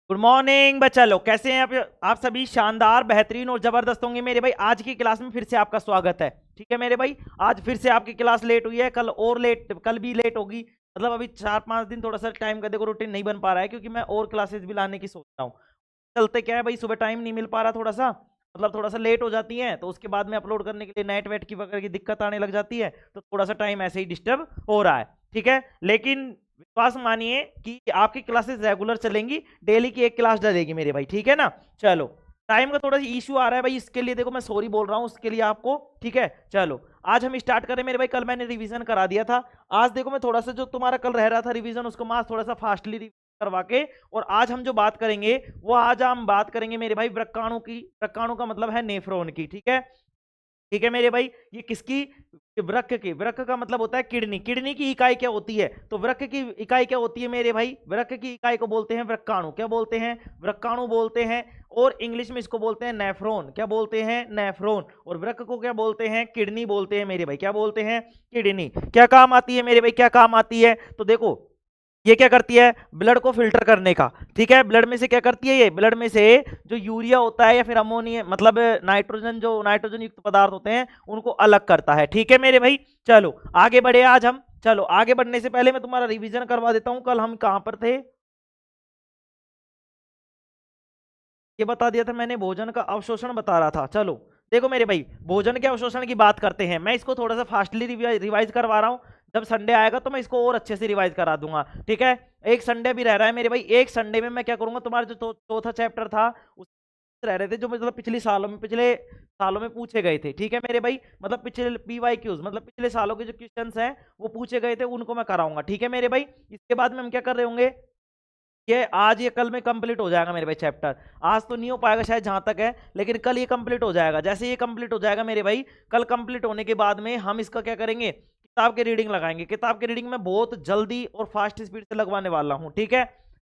Good morning बच्चा लोग, कैसे हैं आप सभी शानदार बेहतरीन और जबरदस्त होंगे मेरे भाई। आज की क्लास में फिर से आपका स्वागत है। ठीक है मेरे भाई, आज फिर से आपकी क्लास लेट हुई है, कल भी लेट होगी। मतलब अभी 4-5 दिन थोड़ा सा टाइम का देखो रूटीन नहीं बन पा रहा है, क्योंकि मैं और क्लासेस भी लाने की सोच रहा हूँ। चलते क्या है भाई, सुबह टाइम नहीं मिल पा रहा, थोड़ा सा मतलब थोड़ा सा लेट हो जाती है, तो उसके बाद में अपलोड करने के लिए नेट वेट की वगैरह की दिक्कत आने लग जाती है, तो थोड़ा सा टाइम ऐसे ही डिस्टर्ब हो रहा है। ठीक है, लेकिन विश्वास मानिए कि आपकी क्लासेस रेगुलर चलेंगी, डेली की एक क्लास डलेगी मेरे भाई। ठीक है ना। चलो, टाइम का थोड़ा सा इशू आ रहा है भाई, इसके लिए देखो मैं सॉरी बोल रहा हूँ उसके लिए आपको। ठीक है, चलो आज हम स्टार्ट करें मेरे भाई। कल मैंने रिवीजन करा दिया था, आज देखो मैं थोड़ा सा जो तुम्हारा कल रह रहा था रिवीजन, उसको मैं आज थोड़ा सा फास्टली करवा के, और आज हम जो बात करेंगे वो आज हम बात करेंगे मेरे भाई वृक्काणु की। वृक्काणु का मतलब है नेफ्रॉन की। ठीक है, ठीक है मेरे भाई। ये किसकी? वृक्क की। वृक्क का मतलब होता है किडनी। किडनी की इकाई क्या होती है? तो वृक्क की इकाई क्या होती है मेरे भाई? वृक्क की इकाई को बोलते हैं वृक्काणु। क्या बोलते हैं? वृक्काणु बोलते हैं। और इंग्लिश में इसको बोलते हैं नेफ्रॉन। क्या बोलते हैं? नेफ्रॉन। और वृक्क को क्या बोलते हैं? किडनी बोलते हैं मेरे भाई। क्या बोलते हैं? किडनी। क्या काम आती है मेरे भाई? क्या काम आती है? तो देखो, ये क्या करती है? ब्लड को फिल्टर करने का। ठीक है, ब्लड में से क्या करती है? ये ब्लड में से जो यूरिया होता है या फिर अमोनिया मतलब नाइट्रोजन, जो नाइट्रोजन युक्त पदार्थ होते हैं उनको अलग करता है। ठीक है मेरे भाई, चलो आगे बढ़े आज हम। चलो आगे बढ़ने से पहले मैं तुम्हारा रिवीजन करवा देता हूं। कल हम कहां पर थे? ये बता दिया था मैंने, भोजन का अवशोषण बता रहा था। चलो देखो मेरे भाई, भोजन के अवशोषण की बात करते हैं। मैं इसको थोड़ा सा फास्टली रिवाइज करवा रहा हूँ। जब संडे आएगा तो मैं इसको और अच्छे से रिवाइज करा दूंगा। ठीक है, एक संडे भी रह रहा है मेरे भाई। एक संडे में मैं क्या करूंगा, तुम्हारा जो चौथा चैप्टर था उस रह रहे थे, जो मतलब पिछले सालों में पूछे गए थे। ठीक है मेरे भाई, मतलब पिछले PYQs मतलब पिछले सालों के जो क्वेश्चंस हैं वो पूछे गए थे, उनको मैं कराऊंगा। ठीक है मेरे भाई, इसके बाद में हम क्या कर रहे होंगे, ये आज ये कल में कंप्लीट हो जाएगा मेरे भाई चैप्टर। आज तो नहीं हो पाएगा शायद जहां तक है, लेकिन कल ये कंप्लीट हो जाएगा। जैसे ये कंप्लीट हो जाएगा मेरे भाई, कल कंप्लीट होने के बाद में हम इसका क्या करेंगे, किताब की रीडिंग लगाएंगे। किताब की रीडिंग में बहुत जल्दी और फास्ट स्पीड से लगवाने वाला हूँ। ठीक है,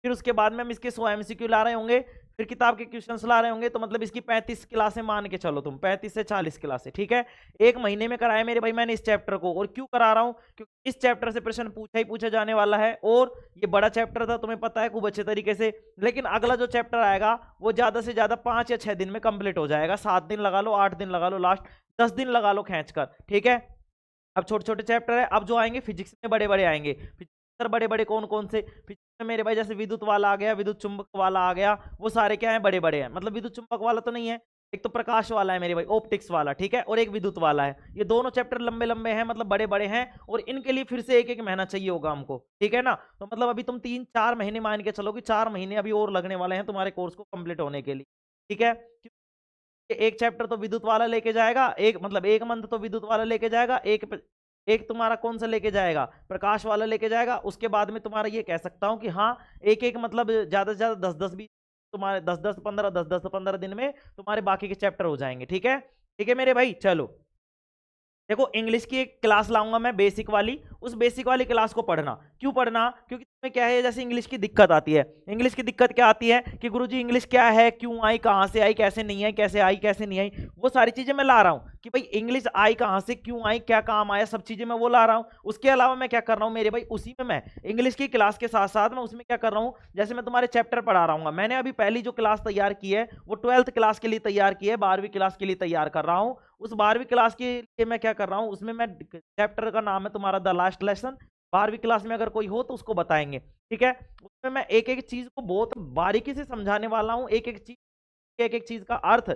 फिर उसके बाद में हम इसके 100 MCQ ला रहे होंगे, फिर किताब के क्वेश्चंस ला रहे होंगे, तो मतलब इसकी 35 क्लासें मान के चलो तुम, 35 से 40 क्लासें। ठीक है, एक महीने में कराया मेरे भाई मैंने इस चैप्टर को। और क्यों करा रहा हूं? क्योंकि इस चैप्टर से प्रश्न पूछा ही पूछा जाने वाला है, और ये बड़ा चैप्टर था तुम्हें पता है खूब अच्छे तरीके से। लेकिन अगला जो चैप्टर आएगा वो ज्यादा से ज्यादा 5 या 6 दिन में कंप्लीट हो जाएगा। 7 दिन लगा लो, 8 दिन लगा लो, लास्ट 10 दिन लगा लो खींच कर। ठीक है, अब छोटे छोटे चैप्टर है। अब जो आएंगे फिजिक्स में बड़े बड़े आएंगे। फिजिक्स बड़े बड़े कौन कौन से? फिजिक्स में मेरे भाई जैसे विद्युत वाला आ गया, विद्युत चुंबक वाला आ गया, वो सारे क्या है, बड़े बड़े हैं। मतलब विद्युत चुंबक वाला तो नहीं है, एक तो प्रकाश वाला है मेरे भाई, ऑप्टिक्स वाला। ठीक है, और एक विद्युत वाला है। ये दोनों चैप्टर लंबे लंबे हैं, मतलब बड़े बड़े हैं, और इनके लिए फिर से एक एक महीना चाहिए होगा हमको। ठीक है ना, तो मतलब अभी तुम 3-4 महीने मान के चलो कि 4 महीने अभी और लगने वाले हैं तुम्हारे कोर्स को कंप्लीट होने के लिए। ठीक है, एक चैप्टर तो विद्युत वाला लेके जाएगा, एक मतलब एक मंथ तो विद्युत वाला लेके जाएगा, एक तुम्हारा कौन सा लेके जाएगा, प्रकाश वाला लेके जाएगा। उसके बाद में तुम्हारा ये कह सकता हूं कि हाँ, एक एक मतलब ज्यादा से ज्यादा 10-10 भी तुम्हारे 10-10 15 दिन में तुम्हारे बाकी के चैप्टर हो जाएंगे। ठीक है, ठीक है मेरे भाई। चलो देखो, इंग्लिश की एक क्लास लाऊंगा मैं, बेसिक वाली। उस बेसिक वाली क्लास को पढ़ना। क्यों पढ़ना? क्योंकि तुम्हें क्या है, जैसे इंग्लिश की दिक्कत आती है। इंग्लिश की दिक्कत क्या आती है कि गुरुजी इंग्लिश क्या है, क्यों आई, कहां से आई, कैसे नहीं आई, कैसे आई कैसे नहीं आई, वो सारी चीजें मैं ला रहा हूं कि भाई इंग्लिश आई कहां से, क्यों आई, क्या काम आया, सब चीजें मैं वो ला रहा हूं। उसके अलावा मैं क्या कर रहा हूं मेरे भाई, उसी में मैं इंग्लिश की क्लास के साथ साथ मैं उसमें क्या कर रहा हूं, जैसे मैं तुम्हारे चैप्टर पढ़ा रहा हूँ। मैंने अभी पहली जो क्लास तैयार की है वो 12th क्लास के लिए तैयार की है, 12वीं क्लास के लिए तैयार कर रहा हूँ। उस 12वीं क्लास के लिए मैं क्या कर रहा हूँ, उसमें मैं चैप्टर का नाम है तुम्हारा द लास्ट लेसन। 12वीं क्लास में अगर कोई हो तो उसको बताएंगे। ठीक है, उसमें मैं एक एक चीज को बहुत बारीकी से समझाने वाला हूँ, एक एक चीज का अर्थ।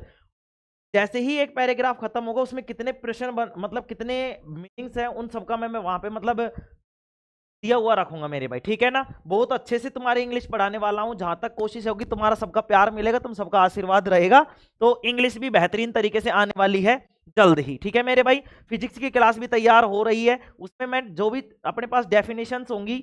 जैसे ही एक पैराग्राफ खत्म होगा उसमें कितने प्रश्न मतलब कितने मीनिंग्स हैं, उन सबका मैं वहां पे मतलब दिया हुआ रखूंगा मेरे भाई। ठीक है ना, बहुत अच्छे से तुम्हारी इंग्लिश पढ़ाने वाला हूं। जहां तक कोशिश होगी, तुम्हारा सबका प्यार मिलेगा, तुम सबका आशीर्वाद रहेगा, तो इंग्लिश भी बेहतरीन तरीके से आने वाली है जल्द ही। ठीक है मेरे भाई, फिजिक्स की क्लास भी तैयार हो रही है। उसमें मैं जो भी अपने पास डेफिनेशंस होंगी,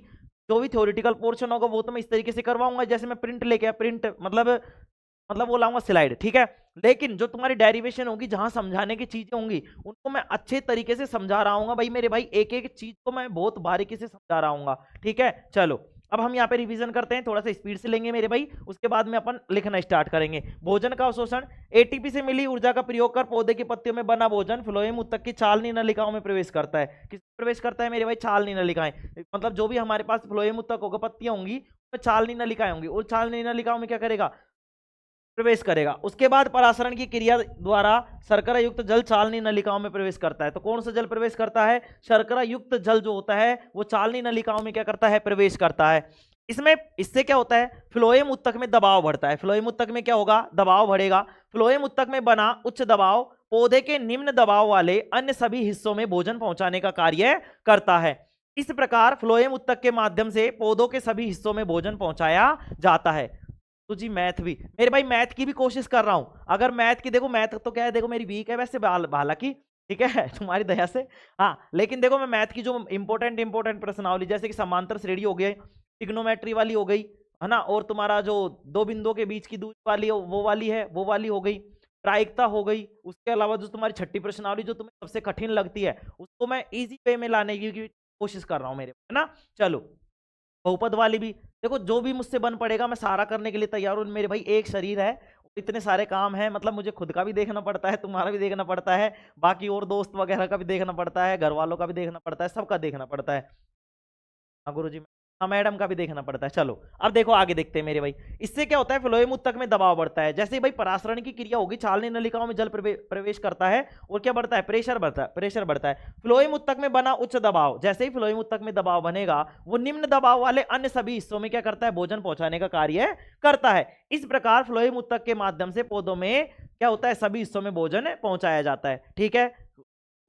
जो भी थ्योरेटिकल पोर्शन होगा, वो तो मैं इस तरीके से करवाऊंगा जैसे मैं प्रिंट लेके प्रिंट मतलब वो लाऊंगा स्लाइड। ठीक है, लेकिन जो तुम्हारी डेरिवेशन होगी, जहां समझाने की चीजें होंगी, उनको मैं अच्छे तरीके से समझा रहा हूँ भाई मेरे भाई। एक एक चीज को मैं बहुत बारीकी से समझा रहा हूँ। ठीक है, चलो अब हम यहाँ पे रिवीजन करते हैं, थोड़ा सा स्पीड से लेंगे मेरे भाई। उसके बाद में अपन लिखना स्टार्ट करेंगे। भोजन का अवशोषण। एटीपी से मिली ऊर्जा का प्रयोग कर पौधे की पत्तियों में बना भोजन फ्लोएम उत्तक की छालनी नलिकाओं में प्रवेश करता है। किस प्रवेश करता है मेरे भाई? छालनी नलिकाएं। मतलब जो भी हमारे पास फ्लोएम उत्तक होगा, पत्तियां होंगी, चालनी नलिकाएं होंगी, उन चालनी नलिकाओं में क्या करेगा, प्रवेश करेगा। उसके बाद परासरण की क्रिया द्वारा शर्करा युक्त जल चालनी नलिकाओं में प्रवेश करता है। तो कौन सा जल प्रवेश करता है, शर्करा युक्त जल जो होता है वो चालनी नलिकाओं में क्या करता है, प्रवेश करता है। इसमें इससे क्या होता है, फ्लोएम उत्तक में दबाव बढ़ता है। फ्लोएम उत्तक में क्या होगा, दबाव बढ़ेगा। फ्लोएम उत्तक में बना उच्च दबाव पौधे के निम्न दबाव वाले अन्य सभी हिस्सों में भोजन पहुंचाने का कार्य करता है। इस प्रकार फ्लोएम उत्तक के माध्यम से पौधों के सभी हिस्सों में भोजन पहुंचाया जाता है। तो जी मैथ भी मेरे भाई, मैथ की भी कोशिश कर रहा हूं। अगर मैथ की देखो, मैथ तो क्या है, देखो मेरी वीक है वैसे हालांकि, ठीक है तुम्हारी दया से। हाँ लेकिन देखो मैं मैथ की जो इंपॉर्टेंट प्रश्नावली, जैसे कि समांतर श्रेणी हो गई, ट्रिग्नोमेट्री वाली हो गई है ना, और तुम्हारा जो दो बिंदुओं के बीच की दूरी वाली वो वाली हो गई, प्रायिकता हो गई। उसके अलावा जो तुम्हारी छठी प्रश्नावली जो तुम्हें सबसे कठिन लगती है, उसको मैं इजी वे में लाने की कोशिश कर रहा हूं मेरे, है ना। चलो बहुपद वाली भी देखो, जो भी मुझसे बन पड़ेगा मैं सारा करने के लिए तैयार हूं मेरे भाई। एक शरीर है, इतने सारे काम है, मतलब मुझे खुद का भी देखना पड़ता है, तुम्हारा भी देखना पड़ता है, बाकी और दोस्त वगैरह का भी देखना पड़ता है, घर वालों का भी देखना पड़ता है, सबका देखना पड़ता है। हाँ गुरु जी, हाँ मैडम का भी देखना पड़ता है। चलो अब देखो आगे देखते हैं मेरे भाई। इससे क्या होता है, फ्लोएम उत्तक में दबाव बढ़ता है। जैसे ही भाई परासरण की क्रिया होगी, चालनी नलिकाओं में जल प्रवेश करता है और क्या बढ़ता है, प्रेशर बढ़ता है। फ्लोएम उत्तक में बना उच्च दबाव, जैसे ही फ्लोएम उत्तक में दबाव बनेगा, वो निम्न दबाव वाले अन्य सभी हिस्सों में क्या करता है, भोजन पहुंचाने का कार्य करता है। इस प्रकार फ्लोएम उत्तक के माध्यम से पौधों में क्या होता है, सभी हिस्सों में भोजन पहुंचाया जाता है। ठीक है,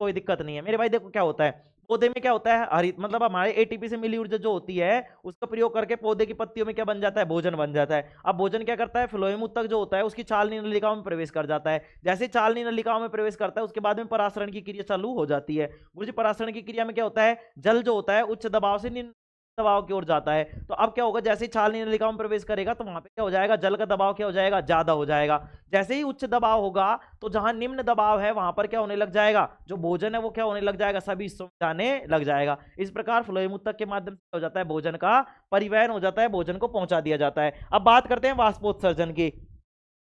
कोई दिक्कत नहीं है मेरे भाई। देखो क्या होता है, पौधे में क्या होता है, हरित मतलब हमारे एटीपी से मिली ऊर्जा जो होती है उसका प्रयोग करके पौधे की पत्तियों में क्या बन जाता है, भोजन बन जाता है। अब भोजन क्या करता है, फ्लोएम उत्तक जो होता है उसकी चालनी नलिकाओं में प्रवेश कर जाता है। जैसे चालनी नलिकाओं में प्रवेश करता है, उसके बाद में परासरण की क्रिया चालू हो जाती है। गुरुजी परासरण की क्रिया में क्या होता है, जल जो होता है उच्च दबाव से निम्न दबाव की ओर जाता है। तो अब क्या होगा, जैसे ही चालनी नलिकाओं में प्रवेश करेगा तो वहां पे क्या हो जाएगा, जल का दबाव क्या हो जाएगा, ज्यादा हो जाएगा। जैसे ही उच्च दबाव होगा तो जहां निम्न दबाव है वहां पर क्या होने लग जाएगा, जो भोजन है वो क्या होने लग जाएगा, सभी हिस्सों में जाने लग जाएगा। इस प्रकार फ्लोएम उत्तक के माध्यम से हो जाता है, भोजन का परिवहन हो जाता है, भोजन को पहुंचा दिया जाता है। अब बात करते हैं वाष्पोत्सर्जन की।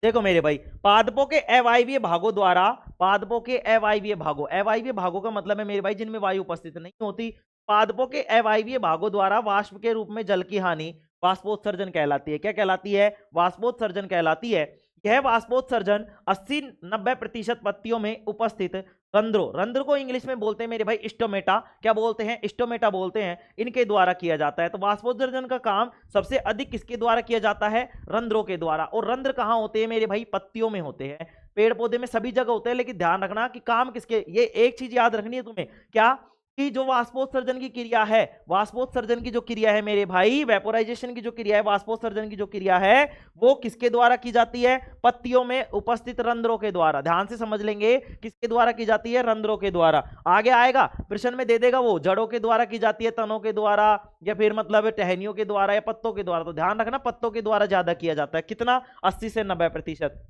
देखो मेरे भाई, पादपों के अवायवीय भागों द्वारा, पादपों के अवायवीय भागों, अवायवीय भागों का मतलब है मेरे भाई जिनमें वायु उपस्थित नहीं होती, पादपों के अवायवीय भागों द्वारा वाष्प के रूप में जल की हानि वाष्पोत्सर्जन कहलाती है। क्या कहलाती है, वाष्पोत्सर्जन कहलाती है। यह वाष्पोत्सर्जन 80-90% पत्तियों में उपस्थित रंध्रों, रंध्र को इंग्लिश में बोलते हैं मेरे भाई स्टोमेटा, क्या बोलते हैं, स्टोमेटा बोलते हैं, इनके द्वारा किया जाता है। तो वाष्पोत्सर्जन का काम सबसे अधिक किसके द्वारा किया जाता है, रंध्रों के द्वारा। और रंध्र कहाँ होते हैं मेरे भाई, पत्तियों में होते हैं। पेड़ पौधे में सभी जगह होते हैं, लेकिन ध्यान रखना कि काम किसके, ये एक चीज याद रखनी है तुम्हें, क्या कि जो वाष्पोत्सर्जन की क्रिया है, वाष्पोत्सर्जन की जो क्रिया है मेरे भाई, वेपोराइजेशन की जो क्रिया है, वाष्पोत्सर्जन की जो क्रिया है वो किसके द्वारा की जाती है, पत्तियों में उपस्थित रंध्रों के द्वारा। ध्यान से समझ लेंगे, किसके द्वारा की जाती है, रंध्रों के द्वारा। आगे आएगा प्रश्न में दे देगा वो, जड़ों के द्वारा की जाती है, तनों के द्वारा, या फिर मतलब टहनियों के द्वारा, या पत्तों के द्वारा। तो ध्यान रखना पत्तों के द्वारा ज्यादा किया जाता है, कितना, 80 से 90%।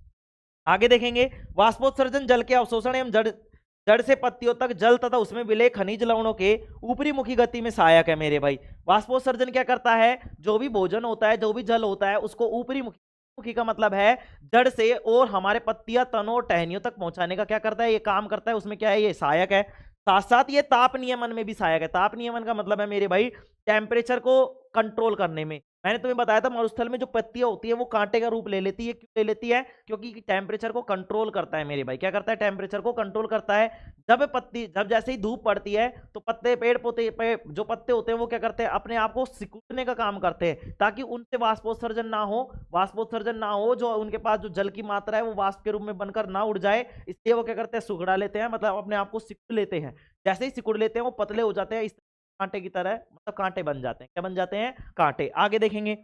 आगे देखेंगे, वाष्पोत्सर्जन जल के अवशोषण एवं जड़ से पत्तियों तक जल तथा उसमें मिले खनिज लवणों के ऊपरी मुखी गति में सहायक है मेरे भाई। वाष्पोत्सर्जन क्या करता है, जो भी भोजन होता है, जो भी जल होता है, उसको ऊपरी मुखी, मुखी का मतलब है जड़ से और हमारे पत्तियां, तनों, टहनियों तक पहुंचाने का क्या करता है, ये काम करता है। उसमें क्या है, ये सहायक है। साथ साथ ये ताप नियमन में भी सहायक है। ताप नियमन का मतलब है मेरे भाई टेम्परेचर को कंट्रोल करने में। मैंने तुम्हें बताया था मरुस्थल में जो पत्तियां होती है वो कांटे का रूप ले लेती है। क्यों ले लेती है, क्योंकि टेम्परेचर को कंट्रोल करता है मेरे भाई। क्या करता है, टेम्परेचर को कंट्रोल करता है। जब जैसे ही धूप पड़ती है तो पत्ते, पेड़ पौधे जो पत्ते होते हैं वो क्या करते हैं, अपने आप को सिकुड़ने का काम करते हैं, ताकि उनसे वाष्पोत्सर्जन ना हो, वाष्पोत्सर्जन ना हो, जो उनके पास जो जल की मात्रा है वो वाष्प के रूप में बनकर ना उड़ जाए, इसलिए वो क्या करते हैं, सुखड़ा लेते हैं, मतलब अपने आप को सिकुड़ लेते हैं। जैसे ही सिकुड़ लेते हैं वो पतले हो जाते हैं, इस कांटे की तरह, मतलब कांटे बन जाते हैं। क्या बन जाते हैं, कांटे। आगे देखेंगे,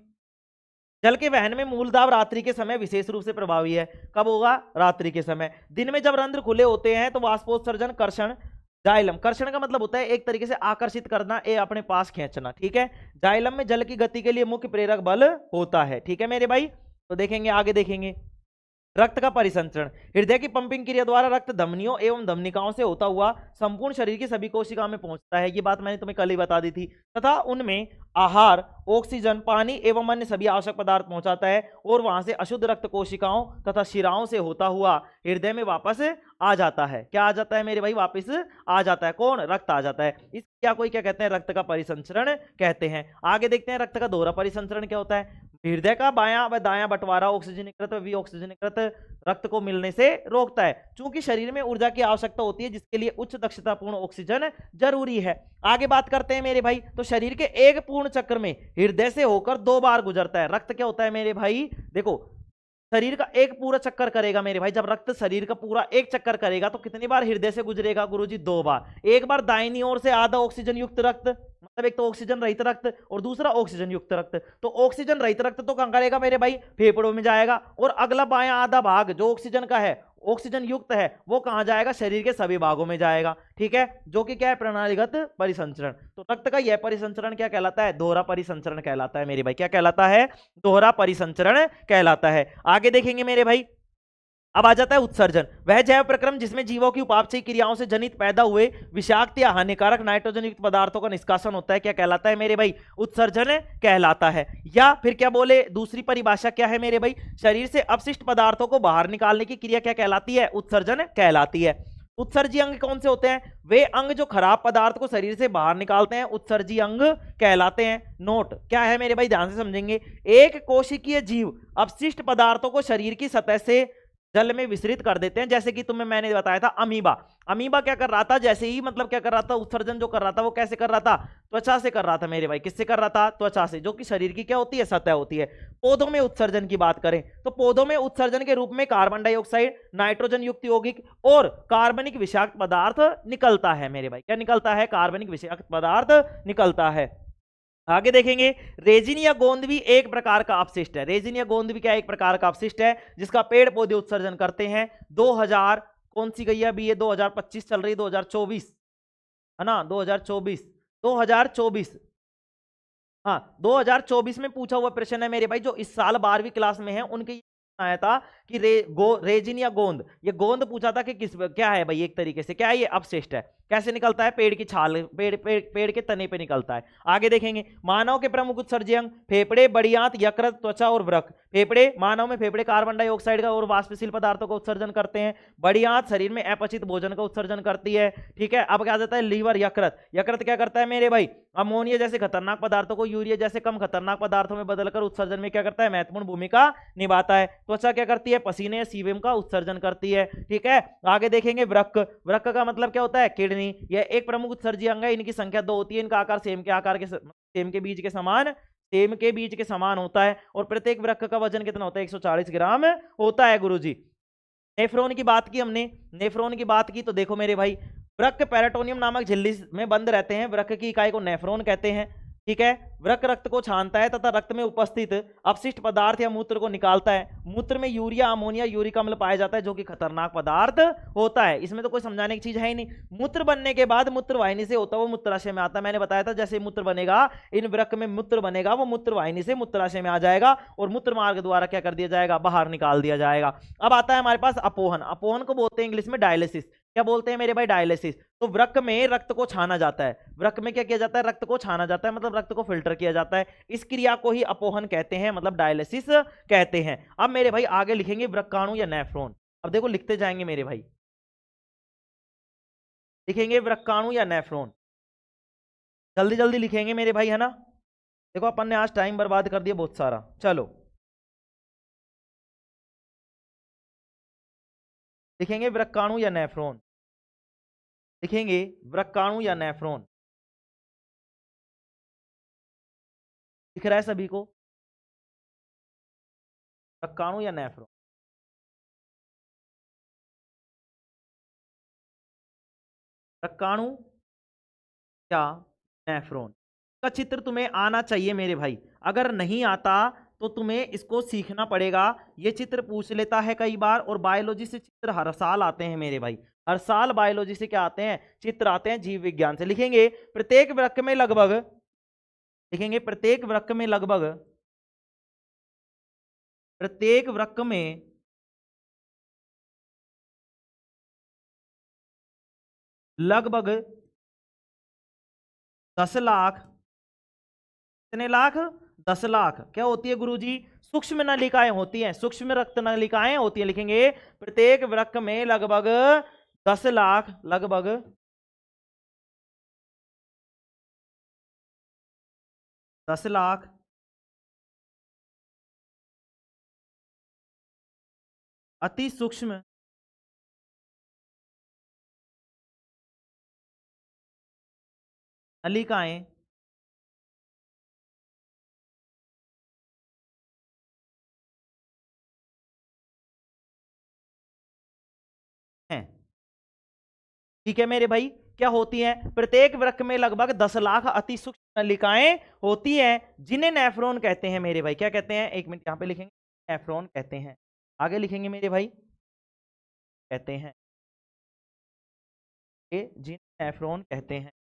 जल के वहन में मूल दाब रात्रि के समय विशेष रूप से प्रभावी है। कब होगा, रात्रि के समय। दिन में जब रंध्र खुले होते हैं तो वाष्पोत्सर्जन कर्षण, जाइलम, कर्षण का मतलब होता है एक तरीके से आकर्षित करना, ये अपने पास खींचना, ठीक है। जाइलम में जल की गति के लिए मुख्य प्रेरक बल होता है, ठीक है मेरे भाई। तो देखेंगे, आगे देखेंगे, रक्त का परिसंचरण, हृदय की पंपिंग क्रिया द्वारा रक्त धमनियों एवं धमनिकाओं से होता हुआ संपूर्ण शरीर की सभी कोशिकाओं में पहुंचता है। ये बात मैंने तुम्हें कल ही बता दी थी। तथा उनमें आहार, ऑक्सीजन, पानी एवं अन्य सभी आवश्यक पदार्थ पहुंचाता है और वहां से अशुद्ध रक्त कोशिकाओं तथा शिराओं से होता हुआ हृदय में वापस आ जाता है। क्या आ जाता है मेरे भाई? वापस आ जाता है। कौन? रक्त आ जाता है। इस क्रिया को क्या कहते हैं? रक्त का परिसंचरण कहते हैं। आगे देखते हैं रक्त का दोहरा परिसंचरण क्या होता है। हृदय का बायां व दायां बंटवारा ऑक्सीजनीकृत व विऑक्सीजनीकृत रक्त को मिलने से रोकता है, चूंकि शरीर में ऊर्जा की आवश्यकता होती है जिसके लिए उच्च दक्षतापूर्ण ऑक्सीजन जरूरी है। आगे बात करते हैं मेरे भाई, तो शरीर के एक पूर्ण चक्र में हृदय से होकर 2 बार गुजरता है। रक्त क्या होता है मेरे भाई? देखो, शरीर का एक पूरा चक्कर करेगा मेरे भाई। जब रक्त शरीर का पूरा एक चक्कर करेगा तो कितनी बार हृदय से गुजरेगा गुरुजी? 2 बार। एक बार दाहिनी ओर से आधा ऑक्सीजन युक्त रक्त, मतलब एक तो ऑक्सीजन रहित रक्त और दूसरा ऑक्सीजन युक्त रक्त। तो ऑक्सीजन रहित रक्त तो कहां करेगा मेरे भाई? फेफड़ों में जाएगा। और अगला बायां आधा भाग जो ऑक्सीजन का है, ऑक्सीजन युक्त है, वो कहां जाएगा? शरीर के सभी भागों में जाएगा। ठीक है, जो कि क्या है? प्रणालीगत परिसंचरण। तो रक्त का यह परिसंचरण क्या कहलाता है? दोहरा परिसंचरण कहलाता है मेरे भाई। क्या कहलाता है? दोहरा परिसंचरण कहलाता है। आगे देखेंगे मेरे भाई, अब आ जाता है उत्सर्जन। वह जैव प्रक्रम जिसमें जीवों की उपापचयी क्रियाओं से जनित पैदा हुए विषाक्त या हानिकारक नाइट्रोजन युक्त पदार्थों का निष्कासन होता है। क्या कहलाता है मेरे भाई? उत्सर्जन कहलाता है। या फिर क्या बोले, दूसरी परिभाषा क्या है मेरे भाई? शरीर से अपशिष्ट पदार्थों को बाहर निकालने की क्रिया क्या कहलाती है? उत्सर्जन कहलाती है। उत्सर्जी अंग कौन से होते हैं? वे अंग जो खराब पदार्थ को शरीर से बाहर निकालते हैं उत्सर्जी अंग कहलाते हैं। नोट क्या है मेरे भाई? ध्यान से समझेंगे। एक कोशिकीय जीव अपशिष्ट पदार्थों को शरीर की सतह से जल में विसरित कर देते हैं। जैसे कि तुम्हें मैंने बताया था अमीबा। अमीबा क्या कर रहा था? जैसे ही मतलब क्या कर रहा था? उत्सर्जन जो कर रहा था वो कैसे कर रहा था? त्वचा से कर रहा था मेरे भाई। किससे कर रहा था? त्वचा से, जो कि शरीर की क्या होती है? सतह होती है। पौधों में उत्सर्जन की बात करें तो पौधों में उत्सर्जन के रूप में कार्बन डाइऑक्साइड, नाइट्रोजन युक्त यौगिक और कार्बनिक विषाक्त पदार्थ निकलता है मेरे भाई। क्या निकलता है? कार्बनिक विषाक्त पदार्थ निकलता है। आगे देखेंगे, रेजिन या गोंद भी एक प्रकार का अपशिष्ट है। रेजिन या गोंद भी क्या एक प्रकार का अपशिष्ट है जिसका पेड़ पौधे उत्सर्जन करते हैं। 2000 कौन सी गई है अभी? ये 2025 चल रही, 2024 है ना? 2024 2024 हाँ 2024 में पूछा हुआ प्रश्न है मेरे भाई। जो इस साल 12वीं क्लास में है उनके आया था कि रेजिन या गोंद, ये गोंद पूछा था कि किस क्या है भाई? एक तरीके से क्या है? ये अपशिष्ट है। कैसे निकलता है? पेड़ की छाल, पेड़ के तने पे निकलता है। आगे देखेंगे, मानव के प्रमुख उत्सर्जी अंग फेफड़े, बड़ियात, यकृत, त्वचा और वृक्क। फेफड़े, मानव में फेफड़े कार्बन डाइऑक्साइड का और वाष्पशील पदार्थों का उत्सर्जन करते हैं। बड़ियात शरीर में अपचित भोजन का उत्सर्जन करती है। ठीक है, अब क्या जाता है? लीवर, यकृत। यकृत क्या करता है मेरे भाई? अमोनिया जैसे खतरनाक पदार्थों को यूरिया जैसे कम खतरनाक पदार्थों में बदलकर उत्सर्जन में क्या करता है? महत्वपूर्ण भूमिका निभाता है। त्वचा क्या करती है? पसीने या सीबम का उत्सर्जन करती है। ठीक है, आगे देखेंगे वृक्क। वृक्क का मतलब क्या होता है? किडनी। यह एक प्रमुख उत्सर्जी अंग है। इनकी संख्या 2 होती है। इनका आकार सेम के बीज के समान होता है। और प्रत्येक वृक्क का वजन कितना होता है? 140 ग्राम होता है गुरुजी। नेफ्रॉन की बात की हमने, नेफ्रॉन की बात की तो देखो मेरे भाई, वृक्क पेरिटोनियम नामक झिल्ली में बंद रहते हैं। वृक्क की इकाई को नेफ्रॉन कहते हैं। ठीक है, वृक्क रक्त को छानता है तथा रक्त में उपस्थित अपशिष्ट पदार्थ या मूत्र को निकालता है। मूत्र में यूरिया, अमोनिया, यूरिक अम्ल पाया जाता है जो कि खतरनाक पदार्थ होता है। इसमें तो कोई समझाने की चीज है ही नहीं। मूत्र बनने के बाद मूत्र वाहिनी से होता है वो मूत्राशय में आता है। मैंने बताया था जैसे मूत्र बनेगा, इन वृक्क में मूत्र बनेगा, वो मूत्र वाहिनी से मूत्राशय में आ जाएगा और मूत्र मार्ग द्वारा क्या कर दिया जाएगा? बाहर निकाल दिया जाएगा। अब आता है हमारे पास अपोहन। अपोहन को बोलते हैं इंग्लिश में डायलिसिस। क्या बोलते हैं मेरे भाई? डायलिसिस। तो वृक्क में रक्त को छाना जाता है। वृक्क में क्या किया जाता है? रक्त को छाना जाता है, मतलब रक्त को फिल्टर किया जाता है। इस क्रिया को ही अपोहन कहते हैं, मतलब डायलिसिस कहते हैं। अब मेरे भाई आगे लिखेंगे वृक्काणु या नेफ्रॉन। अब देखो लिखते जाएंगे मेरे भाई, लिखेंगे वृक्काणु या नेफ्रॉन, जल्दी जल्दी लिखेंगे मेरे भाई, है ना? देखो अपन ने आज टाइम बर्बाद कर दिया बहुत सारा। चलो लिखेंगे वृक्काणु या नेफ्रॉन, लिखेंगे वृक्काणु या नेफ्रॉन। दिख रहा है सभी को? वृक्काणु या नेफ्रॉन, वृक्काणु या नेफ्रॉन का चित्र तुम्हें आना चाहिए मेरे भाई। अगर नहीं आता तो तुम्हें इसको सीखना पड़ेगा। ये चित्र पूछ लेता है कई बार, और बायोलॉजी से चित्र हर साल आते हैं मेरे भाई। हर साल बायोलॉजी से क्या आते हैं? चित्र आते हैं जीव विज्ञान से। लिखेंगे प्रत्येक वृक्क में लगभग, लिखेंगे प्रत्येक वृक्क में लगभग, प्रत्येक वृक्क में लगभग 10 लाख, कितने लाख? 10 लाख क्या होती है गुरुजी? सूक्ष्म नलिकाएं होती हैं, सूक्ष्म रक्त नलिकाएं होती हैं। लिखेंगे प्रत्येक वृक्क में लगभग 10 लाख, लगभग 10 लाख अति सूक्ष्म नलिकाएं हैं। ठीक है मेरे भाई, क्या होती हैं? प्रत्येक वृक्क में लगभग 10 लाख अति सूक्ष्म नलिकाएं होती हैं, जिन्हें नेफ्रॉन कहते हैं मेरे भाई। क्या कहते हैं? एक मिनट, यहां पे लिखेंगे, नेफ्रॉन कहते हैं। आगे लिखेंगे मेरे भाई, कहते हैं, ये जिन्हें नेफ्रॉन कहते हैं।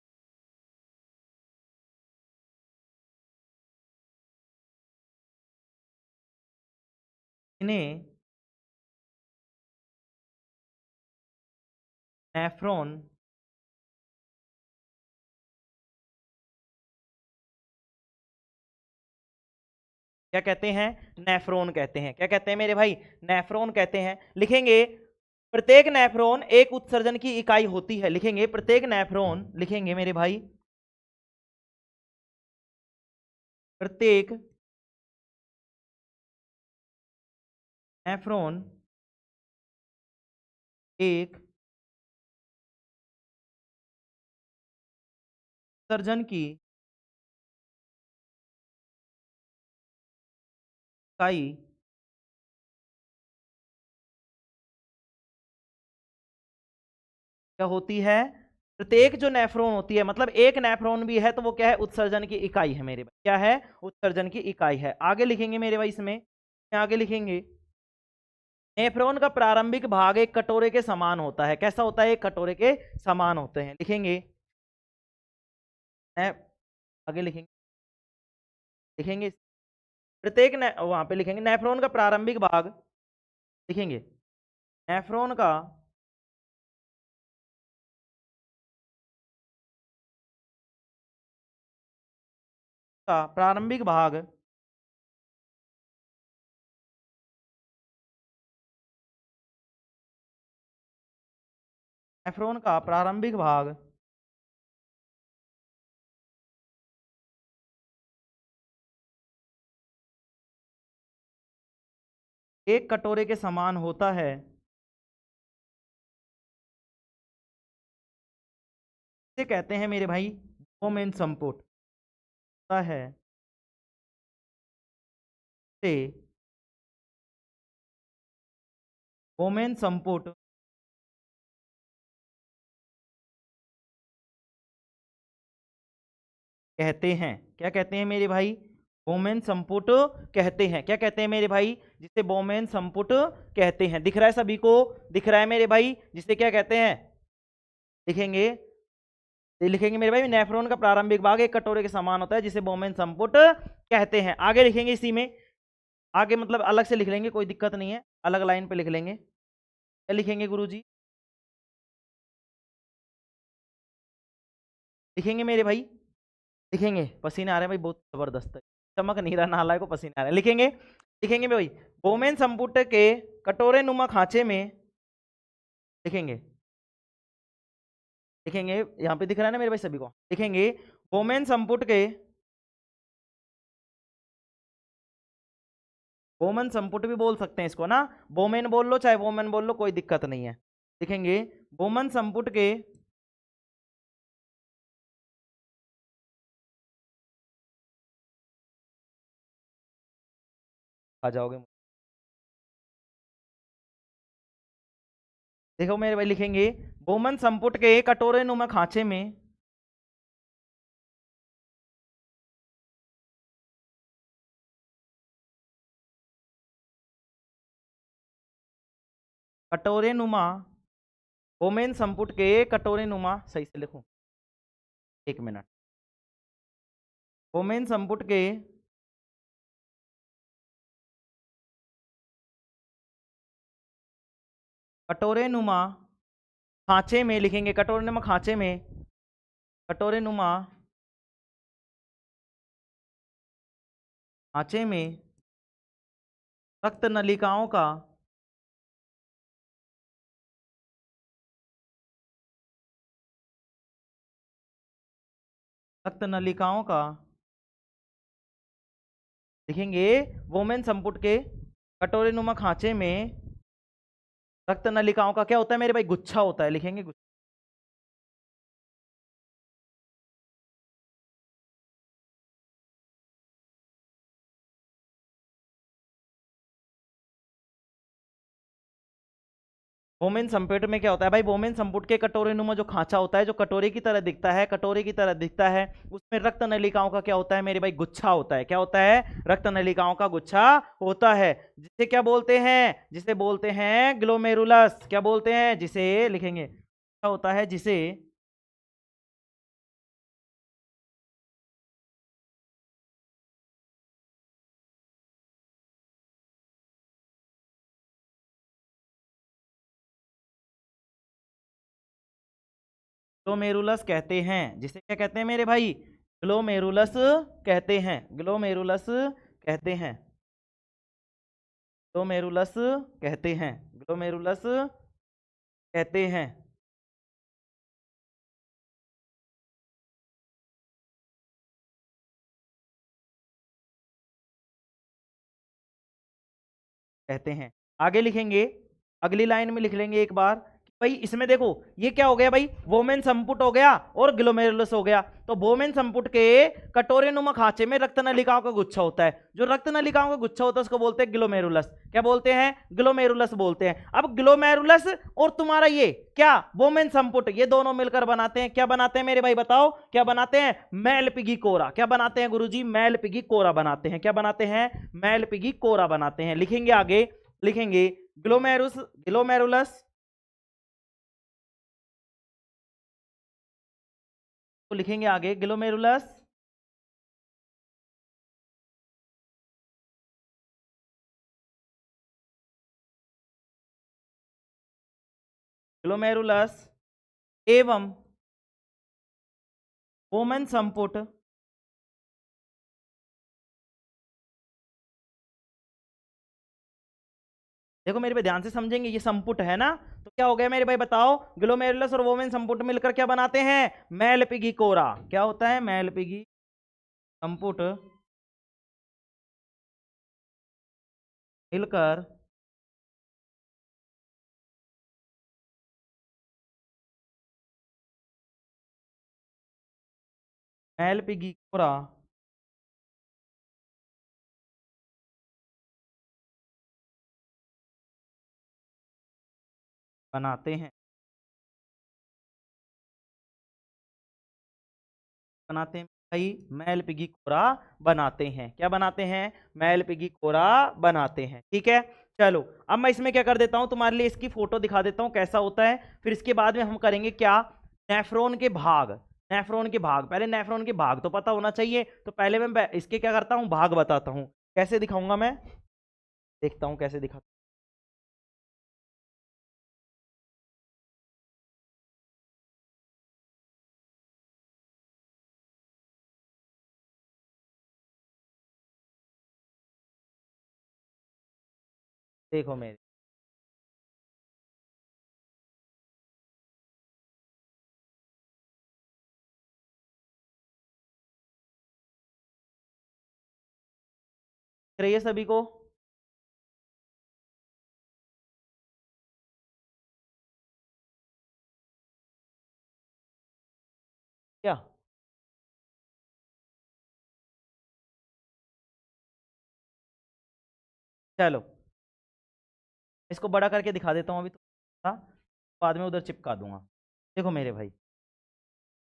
इन्हें नेफ्रॉन क्या कहते हैं? नेफ्रॉन कहते हैं। क्या कहते हैं मेरे भाई? नेफ्रॉन कहते हैं। लिखेंगे प्रत्येक नेफ्रॉन एक उत्सर्जन की इकाई होती है। लिखेंगे प्रत्येक नेफ्रॉन, लिखेंगे मेरे भाई प्रत्येक नेफ्रॉन एक उत्सर्जन की इकाई क्या होती है? प्रत्येक जो नेफ्रॉन होती है, मतलब एक नेफ्रॉन भी है तो वो क्या है? उत्सर्जन की इकाई है मेरे भाई। क्या है? उत्सर्जन की इकाई है। आगे लिखेंगे मेरे भाई, इसमें आगे लिखेंगे नेफ्रॉन का प्रारंभिक भाग एक कटोरे के समान होता है। कैसा होता है? एक कटोरे के समान होते हैं। लिखेंगे आगे लिखेंगे, लिखेंगे प्रत्येक वहां पे लिखेंगे नेफ्रॉन का प्रारंभिक भाग, लिखेंगे नेफ्रॉन का प्रारंभिक भाग नेफ्रॉन का प्रारंभिक भाग एक कटोरे के समान होता है। इसे कहते हैं मेरे भाई बोमेन संपुट। होता है से बोमेन संपुट कहते हैं। क्या कहते हैं मेरे भाई? बोमेन संपुट कहते हैं। क्या कहते हैं मेरे भाई? जिसे बोमेन संपुट कहते हैं। दिख रहा है सभी को? दिख रहा है मेरे भाई? जिसे क्या कहते हैं? लिखेंगे, लिखेंगे मेरे भाई नेफ्रॉन का प्रारंभिक भाग एक कटोरे के समान होता है, जिसे बोमेन संपुट कहते हैं। आगे लिखेंगे इसी में, आगे मतलब अलग से लिख लेंगे, कोई दिक्कत नहीं है, अलग लाइन पे लिख लेंगे। क्या लिखेंगे गुरुजी? लिखेंगे मेरे भाई, लिखेंगे पसीने आ रहे हैं भाई, बहुत जबरदस्त है, चमक नहीं रहा, नाला को पसीने आ रहे हैं। लिखेंगे, लिखेंगे भाई बोमेन संपुट के कटोरे नुमा खांचे में, लिखेंगे, लिखेंगे यहाँ पे दिख रहा है ना मेरे भाई सभी को? लिखेंगे बोमेन संपुट के, बोमेन संपुट भी बोल सकते हैं इसको ना, बोमेन बोल लो चाहे वोमेन बोल लो, कोई दिक्कत नहीं है। लिखेंगे बोमेन संपुट के आ जाओगे, देखो मेरे भाई, लिखेंगे बोमन संपुट के कटोरे नुमा खांचे में, कटोरे नुमा, बोमेन संपुट के कटोरे नुमा, सही से लिखूं, एक मिनट, बोमेन संपुट के कटोरे नुमा खांचे में लिखेंगे, कटोरे नुमा खांचे में, कटोरे नुमा खांचे में रक्त नलिकाओं का रक्त नलिकाओं का लिखेंगे वोमेन संपुट के कटोरे नुमा खांचे में रक्त नलिकाओं का क्या होता है मेरे भाई, गुच्छा होता है, लिखेंगे गुच्छा। वोमेन संपुट में क्या होता है भाई, वोमेन संपुट के कटोरे नुमा जो खांचा होता है, जो कटोरे की तरह दिखता है, कटोरे की तरह दिखता है, उसमें रक्त नलिकाओं का क्या होता है मेरे भाई, गुच्छा होता है। क्या होता है, रक्त नलिकाओं का गुच्छा होता है, जिसे क्या बोलते हैं, जिसे बोलते हैं ग्लोमेरुलस। क्या बोलते हैं, जिसे लिखेंगे क्या होता है, जिसे ग्लोमेरुलस कहते हैं। जिसे क्या कहते हैं मेरे भाई, ग्लोमेरुलस कहते हैं, ग्लोमेरुलस कहते हैं, ग्लोमेरुलस कहते हैं, ग्लोमेरुलस कहते हैं, कहते हैं। आगे लिखेंगे, अगली लाइन में लिख लेंगे एक बार कि भाई इसमें देखो ये क्या हो गया भाई, वोमेन संपुट हो गया और ग्लोमेरुलस हो गया। तो वोमेन संपुट के कटोरे नुमा खांचे में रक्त नलिकाओं का गुच्छा होता है, जो रक्त नलिकाओं का गुच्छा होता है उसको बोलते हैं ग्लोमेरुलस। क्या बोलते हैं, ग्लोमेरुलस बोलते हैं। अब ग्लोमेरुलस और तुम्हारा ये क्या वोमेन संपुट, ये दोनों मिलकर बनाते हैं, क्या बनाते हैं मेरे भाई बताओ, क्या बनाते हैं, मैल पिगी कोरा। क्या बनाते हैं गुरुजी, मैल पिगी कोरा बनाते हैं। क्या बनाते हैं, मैल पिगी कोरा बनाते हैं। लिखेंगे आगे, लिखेंगे ग्लोमेरुलस तो लिखेंगे आगे ग्लोमेरुलस ग्लोमेरुलस एवं वोमेन संपुट देखो मेरे भाई ध्यान से समझेंगे, ये संपुट है ना, तो क्या हो गया मेरे भाई बताओ, ग्लोमेरुलस और वोमेन संपुट मिलकर क्या बनाते हैं, मैल पिगी कोरा। क्या होता है, मैल पिगी संपुट मिलकर मैल पिगी कोरा बनाते हैं, बनाते हैं भाई, मैल पिगी कोरा बनाते हैं। क्या बनाते हैं, मैल पिगी कोरा बनाते हैं। ठीक है, चलो अब मैं इसमें क्या कर देता हूं, तुम्हारे लिए इसकी फोटो दिखा देता हूं कैसा होता है, फिर इसके बाद में हम करेंगे क्या, नेफ्रॉन के भाग। नेफ्रॉन के भाग, पहले नेफ्रॉन के भाग तो पता होना चाहिए, तो पहले मैं इसके क्या करता हूं, भाग बताता हूं। कैसे दिखाऊंगा मैं, देखता हूं कैसे दिखा। देखो मेरे, दिख रही है सभी को, क्या, चलो इसको बड़ा करके दिखा देता हूं अभी तो, हाँ, बाद में उधर चिपका दूंगा। देखो मेरे भाई,